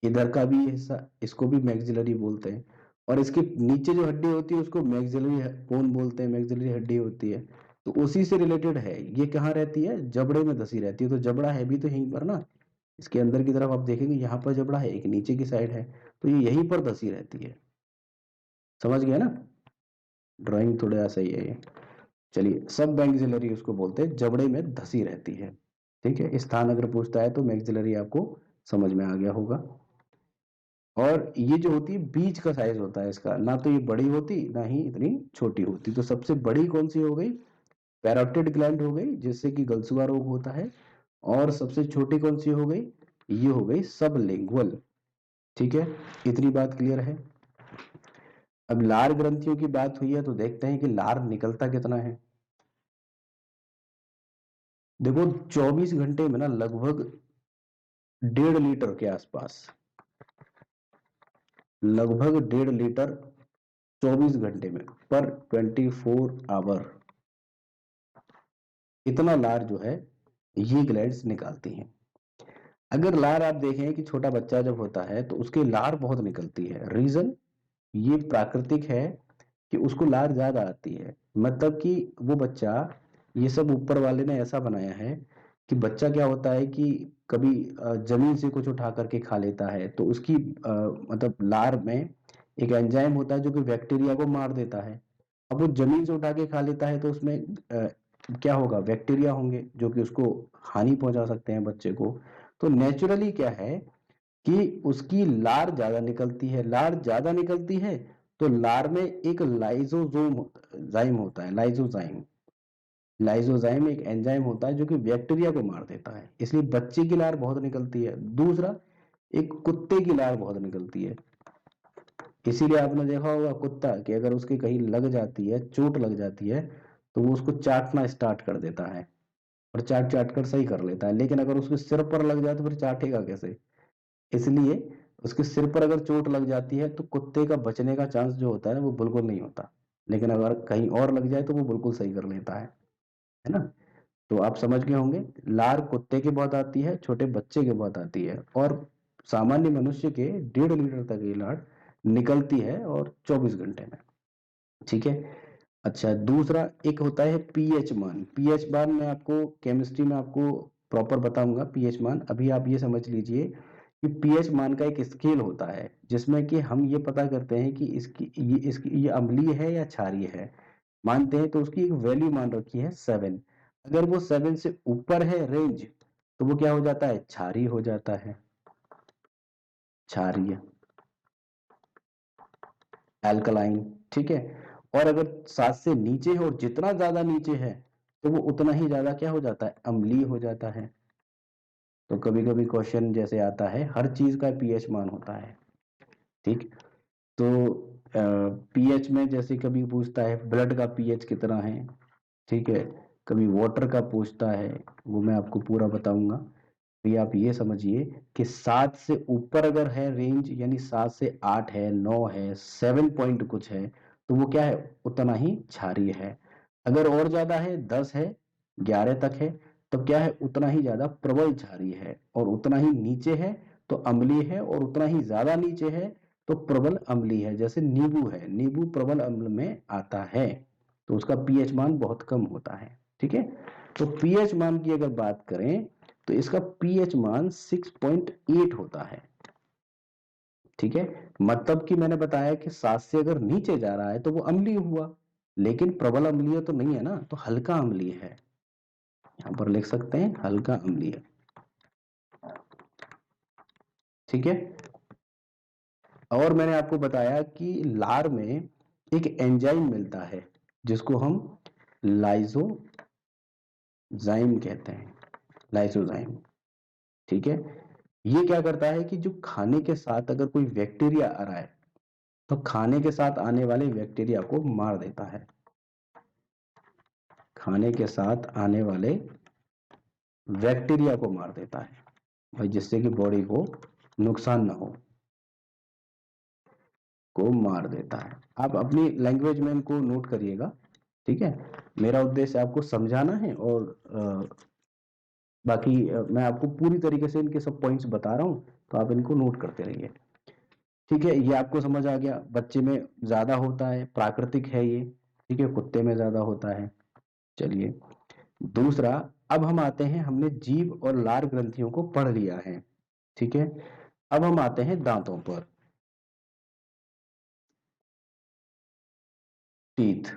इधर का भी ये हिस्सा, इसको भी मैक्सिलरी बोलते हैं। और इसके नीचे जो हड्डी होती है उसको मैक्सिलरी बोन बोलते हैं, मैक्सिलरी हड्डी होती है। तो उसी से रिलेटेड है, ये कहाँ रहती है, जबड़े में धसी रहती है। तो जबड़ा है भी तो यहीं पर ना, इसके अंदर की तरफ आप देखेंगे यहाँ पर जबड़ा है, एक नीचे की साइड है, तो ये यहीं पर धसी रहती है। समझ गया ना? ड्राइंग थोड़ा सही है ये। चलिए, सब मैक्सिलरी उसको बोलते हैं, जबड़े में धसी रहती है। ठीक है, स्थान अगर पूछता है तो मैक्सिलरी आपको समझ में आ गया होगा। और ये जो होती है बीज का साइज होता है इसका, ना तो ये बड़ी होती ना ही इतनी छोटी होती। तो सबसे बड़ी कौन सी हो गई? पैरोटिड ग्लैंड हो गई, जिससे कि गलसुआ रोग होता है। और सबसे छोटी कौन सी हो गई? ये हो गई सबलिंगुअल। ठीक है, इतनी बात क्लियर है। अब लार ग्रंथियों की बात हुई है तो देखते हैं कि लार निकलता कितना है। देखो, 24 घंटे में ना लगभग 1.5 लीटर के आसपास, लगभग 1.5 लीटर 24 घंटे में, पर 24 आवर, इतना लार जो है ये ग्लैंड्स निकालती हैं। अगर लार आप देखें कि छोटा बच्चा जब होता है तो उसकी लार बहुत निकलती है। रीजन ये प्राकृतिक है कि उसको लार ज्यादा आती है। मतलब कि वो बच्चा, ये सब ऊपर वाले ने ऐसा बनाया है कि बच्चा क्या होता है कि कभी जमीन से कुछ उठा करके खा लेता है तो उसकी मतलब लार में एक एंजाइम होता है जो कि बैक्टीरिया को मार देता है। अब वो जमीन से उठा के खा लेता है तो उसमें क्या होगा? बैक्टीरिया होंगे जो कि उसको हानि पहुंचा सकते हैं बच्चे को। तो नेचुरली क्या है कि उसकी लार ज्यादा निकलती है। लार ज्यादा निकलती है तो लार में एक लाइजोजोम जाइम होता है, लाइजोजाइम। लाइजोजाइम एक एंजाइम होता है जो कि बैक्टीरिया को मार देता है, इसलिए बच्चे की लार बहुत निकलती है। दूसरा, एक कुत्ते की लार बहुत निकलती है। इसीलिए आपने देखा होगा कुत्ता कि अगर उसकी कहीं लग जाती है, चोट लग जाती है, तो वो उसको चाटना स्टार्ट कर देता है और चाट चाट कर सही कर लेता है। लेकिन अगर उसके सिर पर लग जाए तो फिर चाटेगा कैसे? इसलिए उसके सिर पर अगर चोट लग जाती है तो कुत्ते का बचने का चांस जो होता है ना वो बिल्कुल नहीं होता। लेकिन अगर कहीं और लग जाए तो वो बिल्कुल सही कर लेता है ना? तो आप समझ गए होंगे, लार कुत्ते के बहुत आती है, छोटे बच्चे के बहुत आती है, और सामान्य मनुष्य के 1.5 लीटर तक ये लार निकलती है, और 24 घंटे में। ठीक है। अच्छा, दूसरा एक होता है पीएच मान। पीएच मान मैं आपको केमिस्ट्री में आपको प्रॉपर बताऊंगा। पीएच मान अभी आप ये समझ लीजिए कि पीएच मान का एक स्केल होता है जिसमें कि हम ये पता करते हैं कि इसकी ये अम्लीय है या क्षारीय है। मानते हैं तो उसकी एक वैल्यू मान रखी है 7। अगर वो 7 से ऊपर है रेंज, तो वो क्या हो जाता है? क्षारीय हो जाता है, क्षारीय, एल्कलाइन। ठीक है। और अगर 7 से नीचे है, और जितना ज्यादा नीचे है तो वो उतना ही ज्यादा क्या हो जाता है? अम्लीय हो जाता है। तो कभी कभी क्वेश्चन जैसे आता है, हर चीज का पीएच मान होता है। ठीक। तो पीएच में जैसे कभी पूछता है ब्लड का पीएच कितना है। ठीक है। कभी वाटर का पूछता है, वो मैं आपको पूरा बताऊंगा। तो आप ये समझिए कि 7 से ऊपर अगर है रेंज, यानी 7 से 8 है, 9 है, 7 पॉइंट कुछ है, तो वो क्या है? उतना ही क्षारीय है। अगर और ज्यादा है, 10 है, 11 तक है, तो क्या है? उतना ही ज्यादा प्रबल क्षारीय है। और उतना ही नीचे है तो अम्लीय है, और उतना ही ज्यादा नीचे है तो प्रबल अम्लीय है। जैसे नींबू है, नींबू प्रबल अम्ल में आता है, तो उसका पीएच मान बहुत कम होता है। ठीक है। तो पीएच मान की अगर बात करें तो इसका पीएच मान 6.8 होता है। ठीक है। मतलब कि मैंने बताया कि 7 से अगर नीचे जा रहा है तो वो अम्लीय हुआ, लेकिन प्रबल अम्लीय तो नहीं है ना, तो हल्का अम्लीय है। यहां पर लिख सकते हैं हल्का अम्लीय। ठीक है। और मैंने आपको बताया कि लार में एक एंजाइम मिलता है जिसको हम लाइजोजाइम कहते हैं, लाइसोजाइम। ठीक है। ये क्या करता है कि जो खाने के साथ अगर कोई बैक्टीरिया आ रहा है तो खाने के साथ आने वाले बैक्टीरिया को मार देता है। खाने के साथ आने वाले बैक्टीरिया को मार देता है भाई, जिससे कि बॉडी को नुकसान ना हो, को मार देता है। आप अपनी लैंग्वेज में इनको नोट करिएगा। ठीक है। मेरा उद्देश्य आपको समझाना है, और बाकी मैं आपको पूरी तरीके से इनके सब पॉइंट्स बता रहा हूँ, तो आप इनको नोट करते रहिए। ठीक है, ये आपको समझ आ गया। बच्चे में ज्यादा होता है, प्राकृतिक है ये। ठीक है, कुत्ते में ज्यादा होता है। चलिए, दूसरा, अब हम आते हैं, हमने जीभ और लार ग्रंथियों को पढ़ लिया है। ठीक है। अब हम आते हैं दांतों पर। टीथ।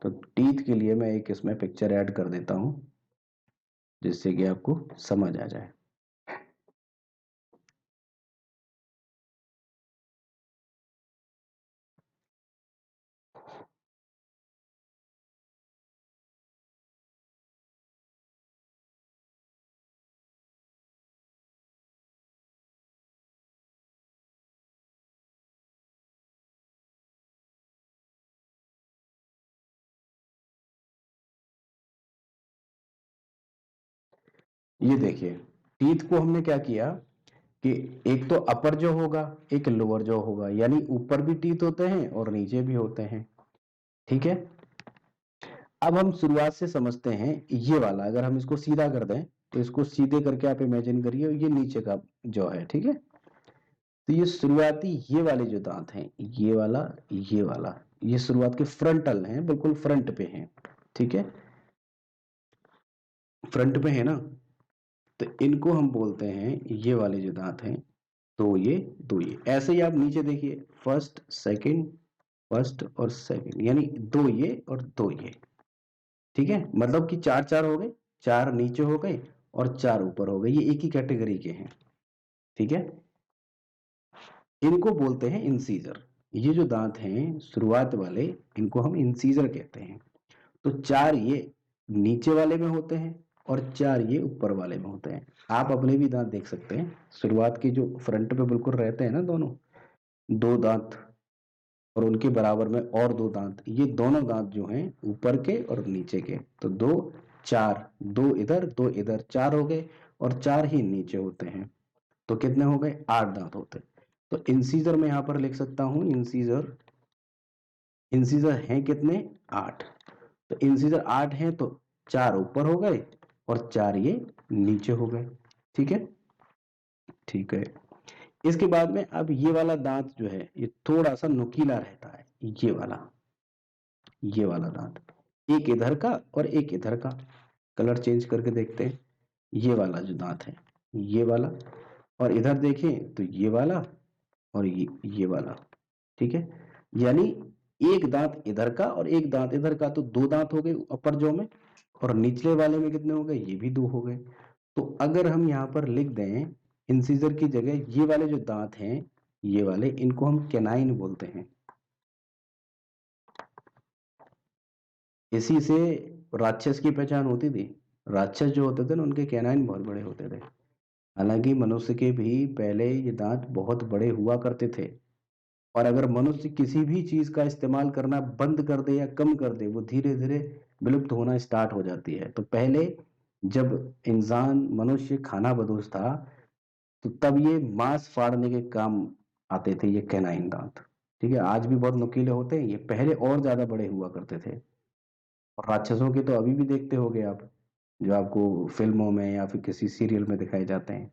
तो टीथ के लिए मैं एक इसमें पिक्चर ऐड कर देता हूं जिससे कि आपको समझ आ जाए। ये देखिए, टीथ को हमने क्या किया कि एक तो अपर जो होगा, एक लोअर जो होगा, यानी ऊपर भी टीथ होते हैं और नीचे भी होते हैं। ठीक है, अब हम शुरुआत से समझते हैं। ये वाला अगर हम इसको सीधा कर दें, तो इसको सीधे करके आप इमेजिन करिए, ये नीचे का जो है, ठीक है। तो ये शुरुआती ये वाले जो दांत हैं, ये वाला, ये शुरुआत के फ्रंटल हैं, बिल्कुल फ्रंट पे हैं। ठीक है, फ्रंट पे है ना। तो इनको हम बोलते हैं, ये वाले जो दांत हैं, तो ये दो, ये ऐसे ही आप नीचे देखिए, फर्स्ट सेकंड, फर्स्ट और सेकंड, यानी दो ये और दो ये। ठीक है, मतलब कि चार चार हो गए, चार नीचे हो गए और चार ऊपर हो गए, ये एक ही कैटेगरी के हैं। ठीक है, इनको बोलते हैं इंसीजर। ये जो दांत हैं शुरुआत वाले, इनको हम इंसीजर कहते हैं। तो चार ये नीचे वाले में होते हैं और चार ये ऊपर वाले में होते हैं। आप अपने भी दांत देख सकते हैं, शुरुआत के जो फ्रंट पे बिल्कुल रहते हैं ना दोनों, दो दांत, और उनके बराबर में और दो दांत, ये दोनों दांत जो हैं ऊपर के और नीचे के, तो दो, चार, दो इधर दो इधर, चार हो गए, और चार ही नीचे होते हैं। तो कितने हो गए, आठ दांत होते हैं। तो इंसीजर में यहां पर लिख सकता हूं, इंसीजर, इंसीजर हैं कितने, आठ। तो इंसीजर आठ हैं, तो चार ऊपर हो गए और चार ये नीचे हो गए। ठीक है, ठीक है। इसके बाद में अब ये वाला दांत जो है, ये थोड़ा सा नुकीला रहता है, ये वाला दांत, एक इधर का और एक इधर का। कलर चेंज करके देखते हैं। ये वाला जो दांत है, ये वाला, और इधर देखें तो ये वाला और ये वाला। ठीक है, यानी एक दांत इधर का और एक दांत इधर का, तो दो दांत हो गए अपर जॉ में, और निचले वाले में कितने हो गए, ये भी दो हो गए। तो अगर हम यहाँ पर लिख दें इंसीजर की जगह, ये वाले जो दांत हैं, ये वाले, इनको हम कैनाइन बोलते हैं। इसी से राक्षस की पहचान होती थी। राक्षस जो होते थे ना, उनके कैनाइन बहुत बड़े होते थे। हालांकि मनुष्य के भी पहले ये दांत बहुत बड़े हुआ करते थे, और अगर मनुष्य किसी भी चीज का इस्तेमाल करना बंद कर दे या कम कर दे, वो धीरे धीरे विलुप्त होना स्टार्ट हो जाती है। तो पहले जब इंसान मनुष्य खाना बदोश था, तो तब ये मांस फाड़ने के काम आते थे, ये कैनाइन दांत। ठीक है, आज भी बहुत नुकीले होते हैं, ये पहले और ज्यादा बड़े हुआ करते थे। और राक्षसों के तो अभी भी देखते होगे आप, जो आपको फिल्मों में या फिर किसी सीरियल में दिखाए जाते हैं।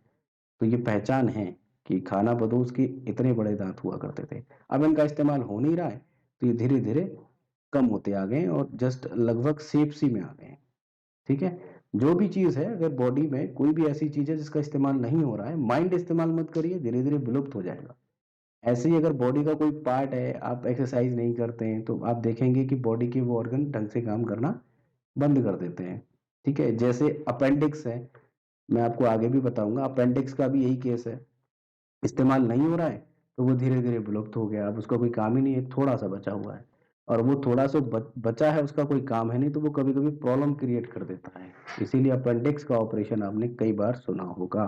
तो ये पहचान है कि खाना बदोश के इतने बड़े दांत हुआ करते थे। अब इनका इस्तेमाल हो नहीं रहा है, तो ये धीरे धीरे कम होते आ गए हैं और जस्ट लगभग सेप सी में आ गए हैं। ठीक है, जो भी चीज है, अगर बॉडी में कोई भी ऐसी चीज है जिसका इस्तेमाल नहीं हो रहा है, माइंड इस्तेमाल मत करिए, धीरे धीरे विलुप्त हो जाएगा। ऐसे ही अगर बॉडी का कोई पार्ट है, आप एक्सरसाइज नहीं करते हैं, तो आप देखेंगे कि बॉडी के वो ऑर्गन ढंग से काम करना बंद कर देते हैं। ठीक है, जैसे अपेंडिक्स है, मैं आपको आगे भी बताऊंगा, अपेंडिक्स का भी यही केस है। इस्तेमाल नहीं हो रहा है, तो वो धीरे धीरे विलुप्त हो गया, अब उसका कोई काम ही नहीं है, थोड़ा सा बचा हुआ है। और वो थोड़ा सा बचा है, उसका कोई काम है नहीं, तो वो कभी कभी प्रॉब्लम क्रिएट कर देता है। इसीलिए अपेंडिक्स का ऑपरेशन आपने कई बार सुना होगा।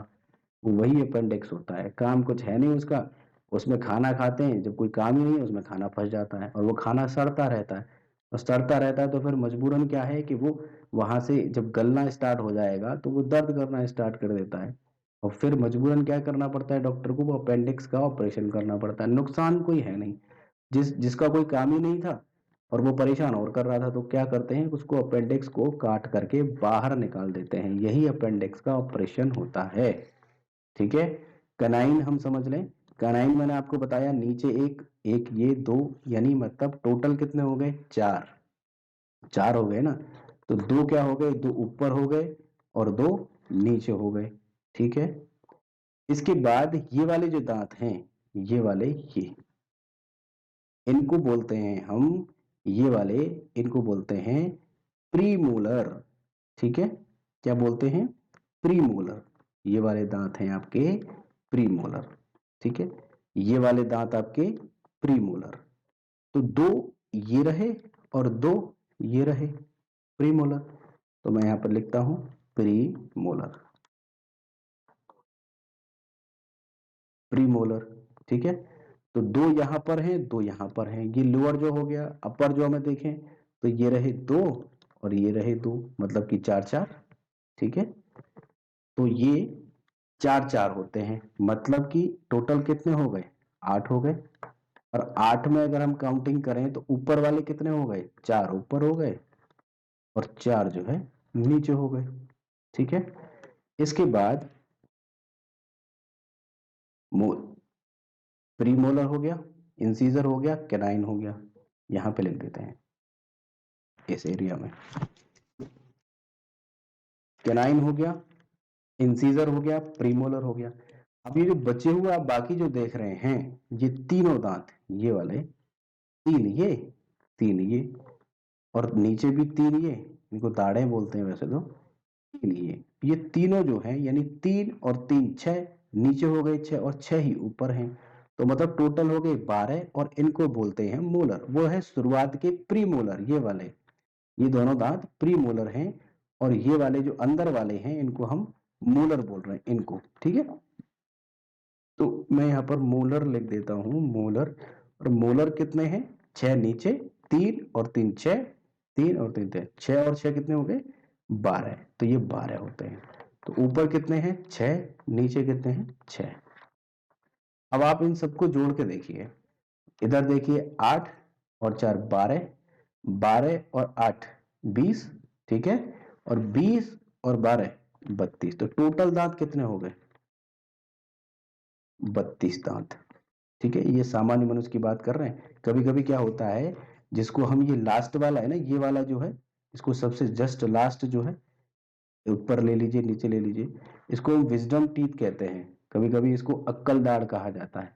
वो वही अपेंडिक्स होता है, काम कुछ है नहीं उसका। उसमें खाना खाते हैं, जब कोई काम ही नहीं है उसमें खाना फंस जाता है, और वो खाना सड़ता रहता है। और सड़ता रहता है, तो फिर मजबूरन क्या है कि वो वहां से जब गलना स्टार्ट हो जाएगा, तो वो दर्द करना स्टार्ट कर देता है। और फिर मजबूरन क्या करना पड़ता है डॉक्टर को, वो अपेंडिक्स का ऑपरेशन करना पड़ता है। नुकसान कोई है नहीं, जिसका कोई काम ही नहीं था और वो परेशान और कर रहा था, तो क्या करते हैं, उसको अपेंडिक्स को काट करके बाहर निकाल देते हैं। यही अपेंडिक्स का ऑपरेशन होता है। ठीक है, कनाइन हम समझ लें। कनाइन मैंने आपको बताया, नीचे एक, एक ये दो, यानी मतलब टोटल कितने हो गए, चार। चार हो गए ना। तो दो क्या हो गए, दो ऊपर हो गए और दो नीचे हो गए। ठीक है, इसके बाद ये वाले जो दांत हैं, ये वाले, ये इनको बोलते हैं हम, ये वाले, इनको बोलते हैं प्रीमोलर। ठीक है, क्या बोलते हैं? प्रीमोलर। ये वाले दांत हैं आपके प्रीमोलर। ठीक है, ये वाले दांत आपके प्रीमोलर। तो दो ये रहे और दो ये रहे प्रीमोलर। तो मैं यहां पर लिखता हूं प्रीमोलर। प्रीमोलर। ठीक है, तो दो यहां पर हैं, दो यहां पर हैं। ये लोअर जो हो गया, अपर जो हमें देखें तो ये रहे दो और ये रहे दो, मतलब कि चार चार। ठीक है, तो ये चार चार होते हैं, मतलब कि टोटल कितने हो गए? 8 हो गए। और 8 में अगर हम काउंटिंग करें तो ऊपर वाले कितने हो गए? 4 ऊपर हो गए और 4 जो है नीचे हो गए। ठीक है, इसके बाद प्रीमोलर हो गया, इंसीजर हो गया, कैनाइन हो गया। यहां पे लिख देते हैं इस एरिया में। कैनाइन हो गया, इंसीजर हो गया, प्रीमोलर हो गया। अब ये जो बचे हुए आप बाकी जो देख रहे हैं, ये तीनों दांत, ये वाले तीन ये और नीचे भी तीन ये, इनको दाढ़े बोलते हैं वैसे तो। तीन ये तीनों जो हैं, यानी 3 और 3 6, नीचे हो गए 6 और 6 ही ऊपर हैं। तो मतलब टोटल हो गए 12 और इनको बोलते हैं मोलर। वो है शुरुआत के प्री मोलर, ये वाले, ये दोनों दांत प्री मोलर हैं। और ये वाले जो अंदर वाले हैं इनको हम मोलर बोल रहे हैं इनको। ठीक है, तो मैं यहाँ पर मोलर लिख देता हूं, मोलर। और मोलर कितने हैं? 6 नीचे, 3 और 3 6, 3 और 3 6, 6 और 6 कितने हो गए? 12। तो ये 12 होते हैं। तो ऊपर कितने हैं? 6, नीचे कितने हैं? 6। अब आप इन सबको जोड़ के देखिए, इधर देखिए 8 और 4 12, 12 और 8 20। ठीक है, और 20 और 12 32। तो टोटल दांत कितने हो गए? 32 दांत। ठीक है, ये सामान्य मनुष्य की बात कर रहे हैं। कभी कभी क्या होता है, जिसको हम ये लास्ट वाला है ना, ये वाला जो है, इसको सबसे जस्ट लास्ट जो है, ऊपर ले लीजिए नीचे ले लीजिए, इसको हम विजडम टीथ कहते हैं। कभी कभी इसको अक्कल दाढ़ कहा जाता है।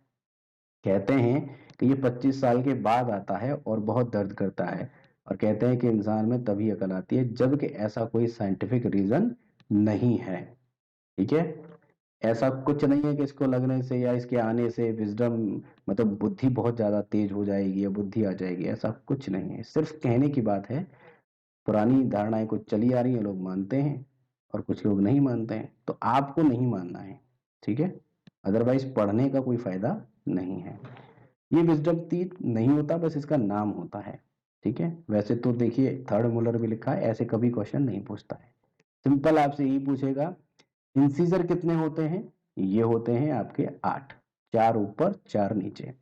कहते हैं कि ये 25 साल के बाद आता है और बहुत दर्द करता है। और कहते हैं कि इंसान में तभी अकल आती है, जबकि ऐसा कोई साइंटिफिक रीजन नहीं है। ठीक है, ऐसा कुछ नहीं है कि इसको लगने से या इसके आने से विजडम, मतलब बुद्धि बहुत ज्यादा तेज हो जाएगी या बुद्धि आ जाएगी, ऐसा कुछ नहीं है। सिर्फ कहने की बात है। पुरानी धारणाएं कुछ चली आ रही है, लोग मानते हैं और कुछ लोग नहीं मानते हैं। तो आपको नहीं मानना है। ठीक है, अदरवाइज पढ़ने का कोई फायदा नहीं है। ये विजडम टीथ नहीं होता, बस इसका नाम होता है। ठीक है, वैसे तो देखिए थर्ड मोलर भी लिखा है, ऐसे कभी क्वेश्चन नहीं पूछता है। सिंपल आपसे यही पूछेगा, इंसीजर कितने होते हैं? ये होते हैं आपके 8, 4 ऊपर 4 नीचे।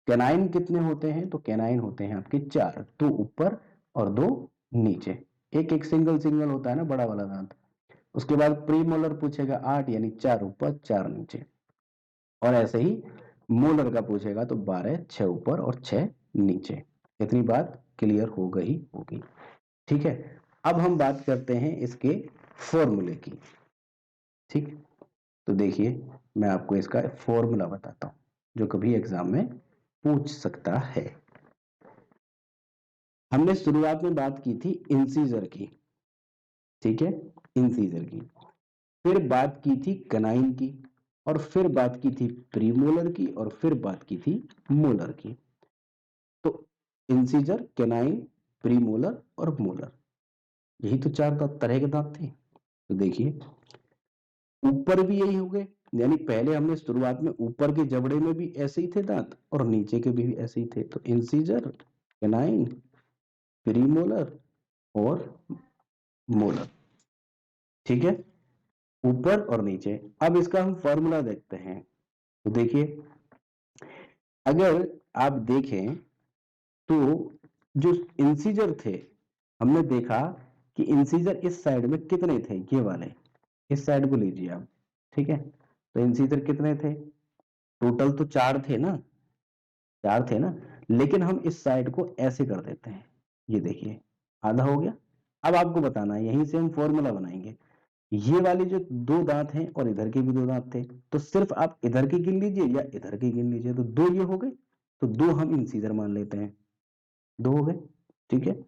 कैनाइन कितने होते हैं? तो कैनाइन होते हैं आपके 4, 2 ऊपर और 2 नीचे। एक एक सिंगल सिंगल होता है ना बड़ा वाला दांत। उसके बाद प्रीमोलर पूछेगा 8, यानी 4 ऊपर 4 नीचे। और ऐसे ही मोलर का पूछेगा तो 12, 6 ऊपर और 6 नीचे। इतनी बात क्लियर हो गई होगी। ठीक है, अब हम बात करते हैं इसके फॉर्मूले की। ठीक, तो देखिए मैं आपको इसका फॉर्मूला बताता हूं, जो कभी एग्जाम में पूछ सकता है। हमने शुरुआत में बात की थी इंसीजर की। ठीक है, इंसीजर की, फिर बात की थी कनाइन की, और फिर बात की थी प्रीमोलर की, और फिर बात की थी मोलर की। तो इंसीजर, कैनाइन, प्रीमोलर और मोलर, यही तो चार तरह के दांत थे। तो देखिए ऊपर भी यही हो गए, यानी पहले हमने शुरुआत में ऊपर के जबड़े में भी ऐसे ही थे दांत और नीचे के भी ऐसे ही थे। तो इंसीजर, कैनाइन, प्रीमोलर और मोलर। ठीक है, ऊपर और नीचे। अब इसका हम फॉर्मूला देखते हैं। तो देखिए, अगर आप देखें तो जो इंसीजर थे, हमने देखा कि इंसीजर इस साइड में कितने थे? ये वाले, इस साइड को लीजिए आप। ठीक है, तो इंसीजर कितने थे? टोटल तो 4 थे ना, 4 थे ना। लेकिन हम इस साइड को ऐसे कर देते हैं, ये देखिए आधा हो गया। अब आपको बताना है, यहीं से हम फॉर्मूला बनाएंगे। ये वाले जो दो दांत हैं और इधर के भी दो दांत थे, तो सिर्फ आप इधर के गिन लीजिए या इधर के गिन लीजिए, तो दो ये हो गए। तो 2 हम इंसीजर मान लेते हैं, 2 हो गए, ठीक है।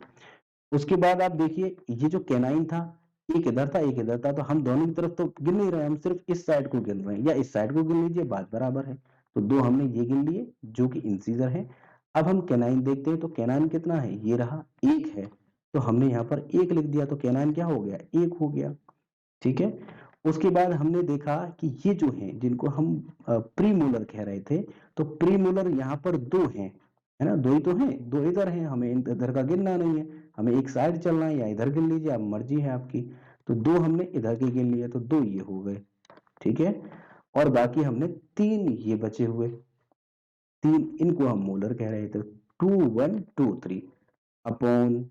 उसके बाद आप देखिए ये जो कैनाइन था, एक इधर था एक इधर था, तो हम दोनों की तरफ तो गिन नहीं रहे, हम सिर्फ इस साइड को गिन रहे हैं, या इस साइड को गिन लीजिए, बात बराबर है। तो 2 हमने ये गिन लिए जो कि इंसीजर है। अब हम कैनाइन देखते हैं, तो कैनाइन कितना है, ये रहा 1 है, तो हमने यहाँ पर 1 लिख दिया, तो कैनाइन क्या हो गया, 1 हो गया, ठीक है। उसके बाद हमने देखा कि ये जो है जिनको हम प्रीमोलर कह रहे थे, तो प्रीमोलर यहाँ पर 2 हैं, है ना, 2 ही तो हैं, 2 इधर हैं, हमें इधर का गिनना नहीं है, हमें एक साइड चलना है, या इधर गिन लीजिए, आप मर्जी है आपकी। तो 2 हमने इधर के गिन लिए, तो 2 ये हो गए, ठीक है। और बाकी हमने 3 ये बचे हुए, 3 इनको हम मोलर कह रहे थे, 2 1 2 3 अपॉन,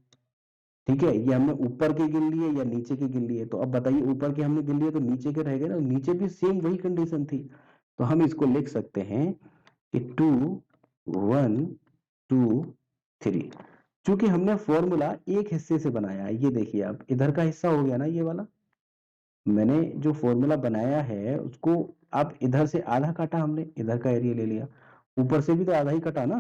ठीक है। ये हमने ऊपर के गिन लिए या नीचे के गिन लिए, तो अब बताइए ऊपर के हमने गिन लिए तो नीचे के रह गए ना, नीचे भी सेम वही कंडीशन थी, तो हम इसको लिख सकते हैं कि 2 1 2 3। चूंकि हमने फॉर्मूला एक हिस्से से बनाया है, ये देखिए आप, इधर का हिस्सा हो गया ना ये वाला, मैंने जो फॉर्मूला बनाया है उसको, आप इधर से आधा काटा, हमने इधर का एरिया ले लिया, ऊपर से भी तो आधा ही कटा ना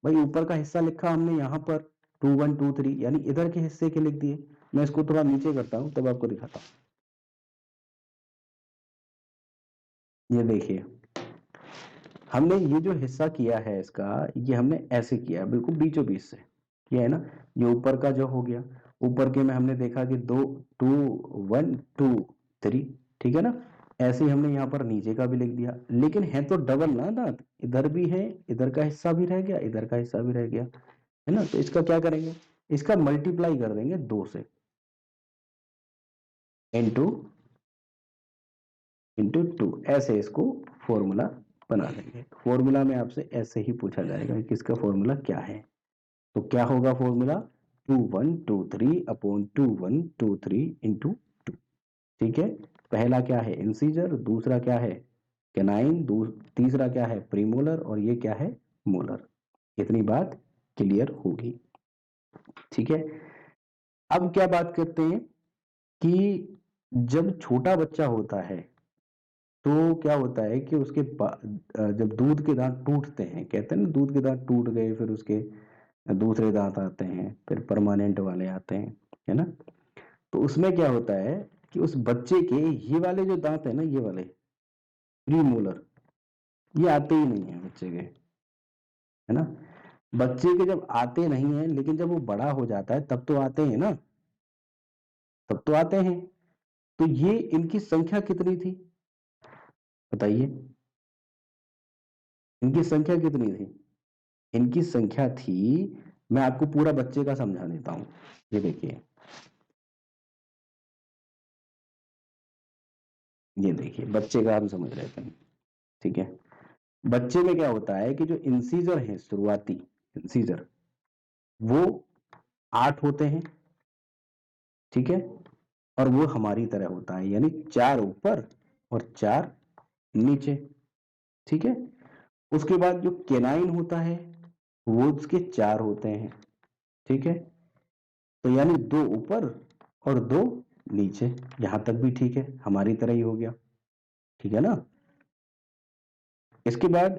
भाई, ऊपर का हिस्सा लिखा हमने यहाँ पर 2 1 2 3, यानी इधर के हिस्से के लिख दिए। मैं इसको थोड़ा नीचे करता हूँ तब आपको दिखाता हूँ, ये देखिए हमने ये जो हिस्सा किया है इसका, ये हमने ऐसे किया है, बिल्कुल बीचों बीच से किया है ना। ये ऊपर का जो हो गया, ऊपर के में हमने देखा कि 2 2 1 2 3, ठीक है ना। ऐसे ही हमने यहाँ पर नीचे का भी लिख दिया, लेकिन है तो डबल ना दांत, इधर भी है, इधर का हिस्सा भी रह गया, इधर का हिस्सा भी रह गया, है ना। तो इसका क्या करेंगे, इसका मल्टीप्लाई कर देंगे 2 से, इंटू इंटू 2, ऐसे इसको फॉर्मूला बना देंगे। फॉर्मूला में आपसे ऐसे ही पूछा जाएगा कि इसका फॉर्मूला क्या है, तो क्या होगा फॉर्मूला, 2 1 2 3 अपॉन 2 1 2 3 इंटू 2, ठीक है। पहला क्या है, इंसीजर, दूसरा क्या है, कैनाइन, तीसरा क्या है, प्रीमोलर, और ये क्या है, मोलर। इतनी बात क्लियर होगी, ठीक है। अब क्या बात करते हैं कि जब छोटा बच्चा होता है तो क्या होता है कि उसके जब दूध के दांत टूटते हैं, कहते हैं ना दूध के दांत टूट गए, फिर उसके दूसरे दांत आते हैं, फिर परमानेंट वाले आते हैं, है ना। तो उसमें क्या होता है कि उस बच्चे के ये वाले जो दांत है ना, ये वाले प्रीमोलर, ये आते ही नहीं है बच्चे के, है ना। बच्चे के जब आते नहीं है, लेकिन जब वो बड़ा हो जाता है तब तो आते हैं ना, तब तो आते हैं। तो ये इनकी संख्या कितनी थी बताइए, इनकी संख्या कितनी थी, इनकी संख्या थी, मैं आपको पूरा बच्चे का समझा देता हूं, ये देखिए, ये देखिए बच्चे का हम समझ रहे थे, ठीक है। बच्चे में क्या होता है कि जो इंसीजर है शुरुआती इंसीजर, वो 8 होते हैं, ठीक है। और वो हमारी तरह होता है, यानी 4 ऊपर और 4 नीचे, ठीक है। उसके बाद जो केनाइन होता है वो उसके 4 होते हैं, ठीक है। तो यानी 2 ऊपर और 2 नीचे, यहां तक भी ठीक है, हमारी तरह ही हो गया, ठीक है ना। इसके बाद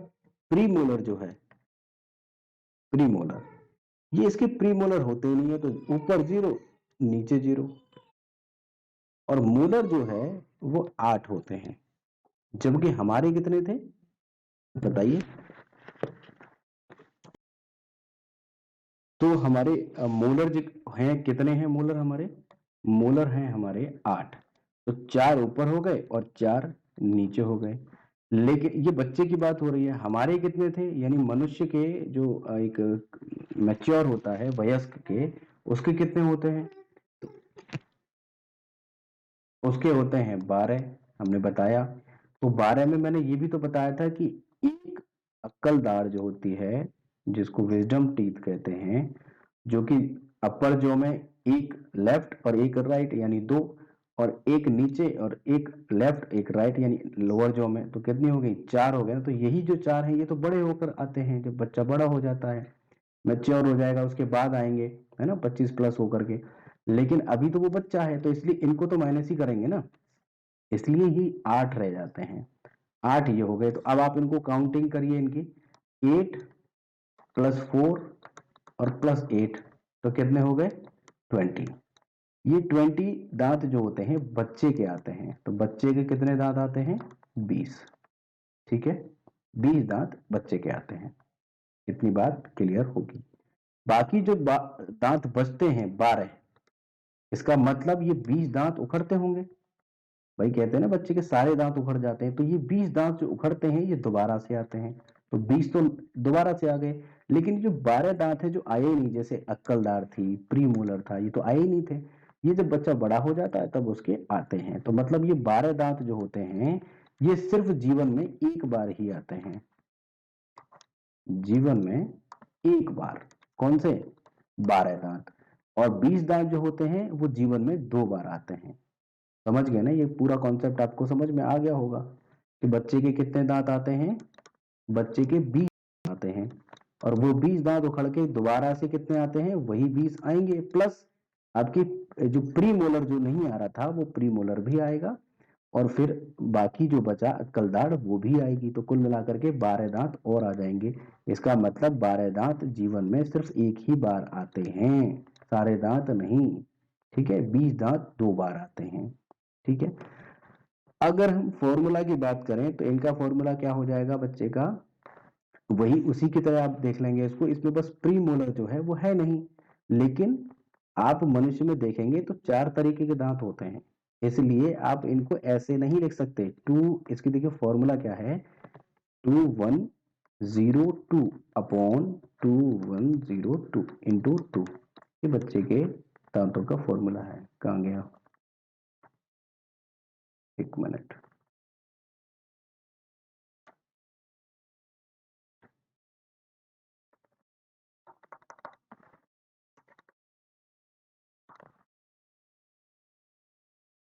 प्रीमोलर जो है, प्रीमोलर, ये इसके प्रीमोलर होते ही नहीं है, तो ऊपर 0 नीचे 0, और मोलर जो है वो 8 होते हैं, जबकि हमारे कितने थे बताइए। तो हमारे मोलर हैं कितने हैं, मोलर हमारे, मोलर हैं हमारे 8, तो 4 ऊपर हो गए और 4 नीचे हो गए। लेकिन ये बच्चे की बात हो रही है, हमारे कितने थे, यानी मनुष्य के जो एक मैच्योर होता है वयस्क के, उसके कितने होते हैं, उसके होते हैं 12, हमने बताया। तो 12 में मैंने ये भी तो बताया था कि एक अक्कलदार जो होती है, जिसको विजडम टीथ कहते हैं, जो कि अपर जॉ में एक लेफ्ट और एक राइट यानी 2, और एक नीचे और एक लेफ्ट एक राइट यानी लोअर जॉ में, तो कितनी हो गई, 4 हो गए ना। तो यही जो 4 हैं ये तो बड़े होकर आते हैं, जब बच्चा बड़ा हो जाता है, मैच्योर हो जाएगा, उसके बाद आएंगे, है ना, 25 प्लस होकर के। लेकिन अभी तो वो बच्चा है, तो इसलिए इनको तो माइनस ही करेंगे ना, इसलिए ये 8 रह जाते हैं, 8 ये हो गए। तो अब आप इनको काउंटिंग करिए इनकी, 8 +4 और +8, तो कितने हो गए 20। ये 20 दांत जो होते हैं बच्चे के आते हैं, तो बच्चे के कितने दांत आते हैं 20। ठीक है, 20 दांत बच्चे के आते हैं। इतनी बात क्लियर होगी। बाकी जो दांत बचते हैं 12, इसका मतलब ये 20 दांत उखड़ते होंगे। भाई कहते हैं ना बच्चे के सारे दांत उखड़ जाते हैं, तो ये 20 दांत जो उखड़ते हैं ये दोबारा से आते हैं, तो 20 तो दोबारा से आ गए। लेकिन जो 12 दांत है जो आए ही नहीं, जैसे अक्कलदार थी, प्रीमोलर था, ये तो आए ही नहीं थे। ये जब बच्चा बड़ा हो जाता है तब उसके आते हैं। तो मतलब ये 12 दांत जो होते हैं ये सिर्फ जीवन में एक बार ही आते हैं, जीवन में एक बार। कौन से 12 दांत। और 20 दांत जो होते हैं वो जीवन में 2 बार आते हैं। समझ गए ना, ये पूरा कॉन्सेप्ट आपको समझ में आ गया होगा कि बच्चे के कितने दांत आते हैं, बच्चे के 20 आते हैं, और वो 20 दांत उखड़ के दोबारा से कितने आते हैं, वही 20 आएंगे, प्लस आपकी जो प्रीमोलर जो नहीं आ रहा था वो प्रीमोलर भी आएगा, और फिर बाकी जो बचा अक्कलदाढ़ वो भी आएगी। तो कुल मिलाकर के 12 दांत और आ जाएंगे। इसका मतलब 12 दांत जीवन में सिर्फ एक ही बार आते हैं, सारे दांत नहीं। ठीक है, 20 दांत 2 बार आते हैं। ठीक है, अगर हम फॉर्मूला की बात करें तो इनका फॉर्मूला क्या हो जाएगा बच्चे का, वही उसी की तरह आप देख लेंगे इसको। इसमें बस प्रीमोलर जो है वो है नहीं, लेकिन आप मनुष्य में देखेंगे तो 4 तरीके के दांत होते हैं, इसलिए आप इनको ऐसे नहीं लिख सकते। इसकी देखिए फॉर्मूला क्या है, 2102 अपॉन 2102 इंटू 2, ये बच्चे के दांतों का फॉर्मूला है। कहाँ गया, एक मिनट।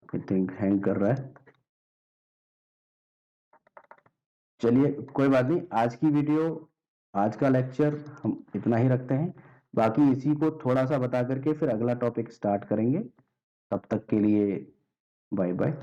आई थिंक हैंग कर रहा है। चलिए कोई बात नहीं, आज की वीडियो, आज का लेक्चर हम इतना ही रखते हैं। बाकी इसी को थोड़ा सा बता करके फिर अगला टॉपिक स्टार्ट करेंगे। तब तक के लिए बाय बाय।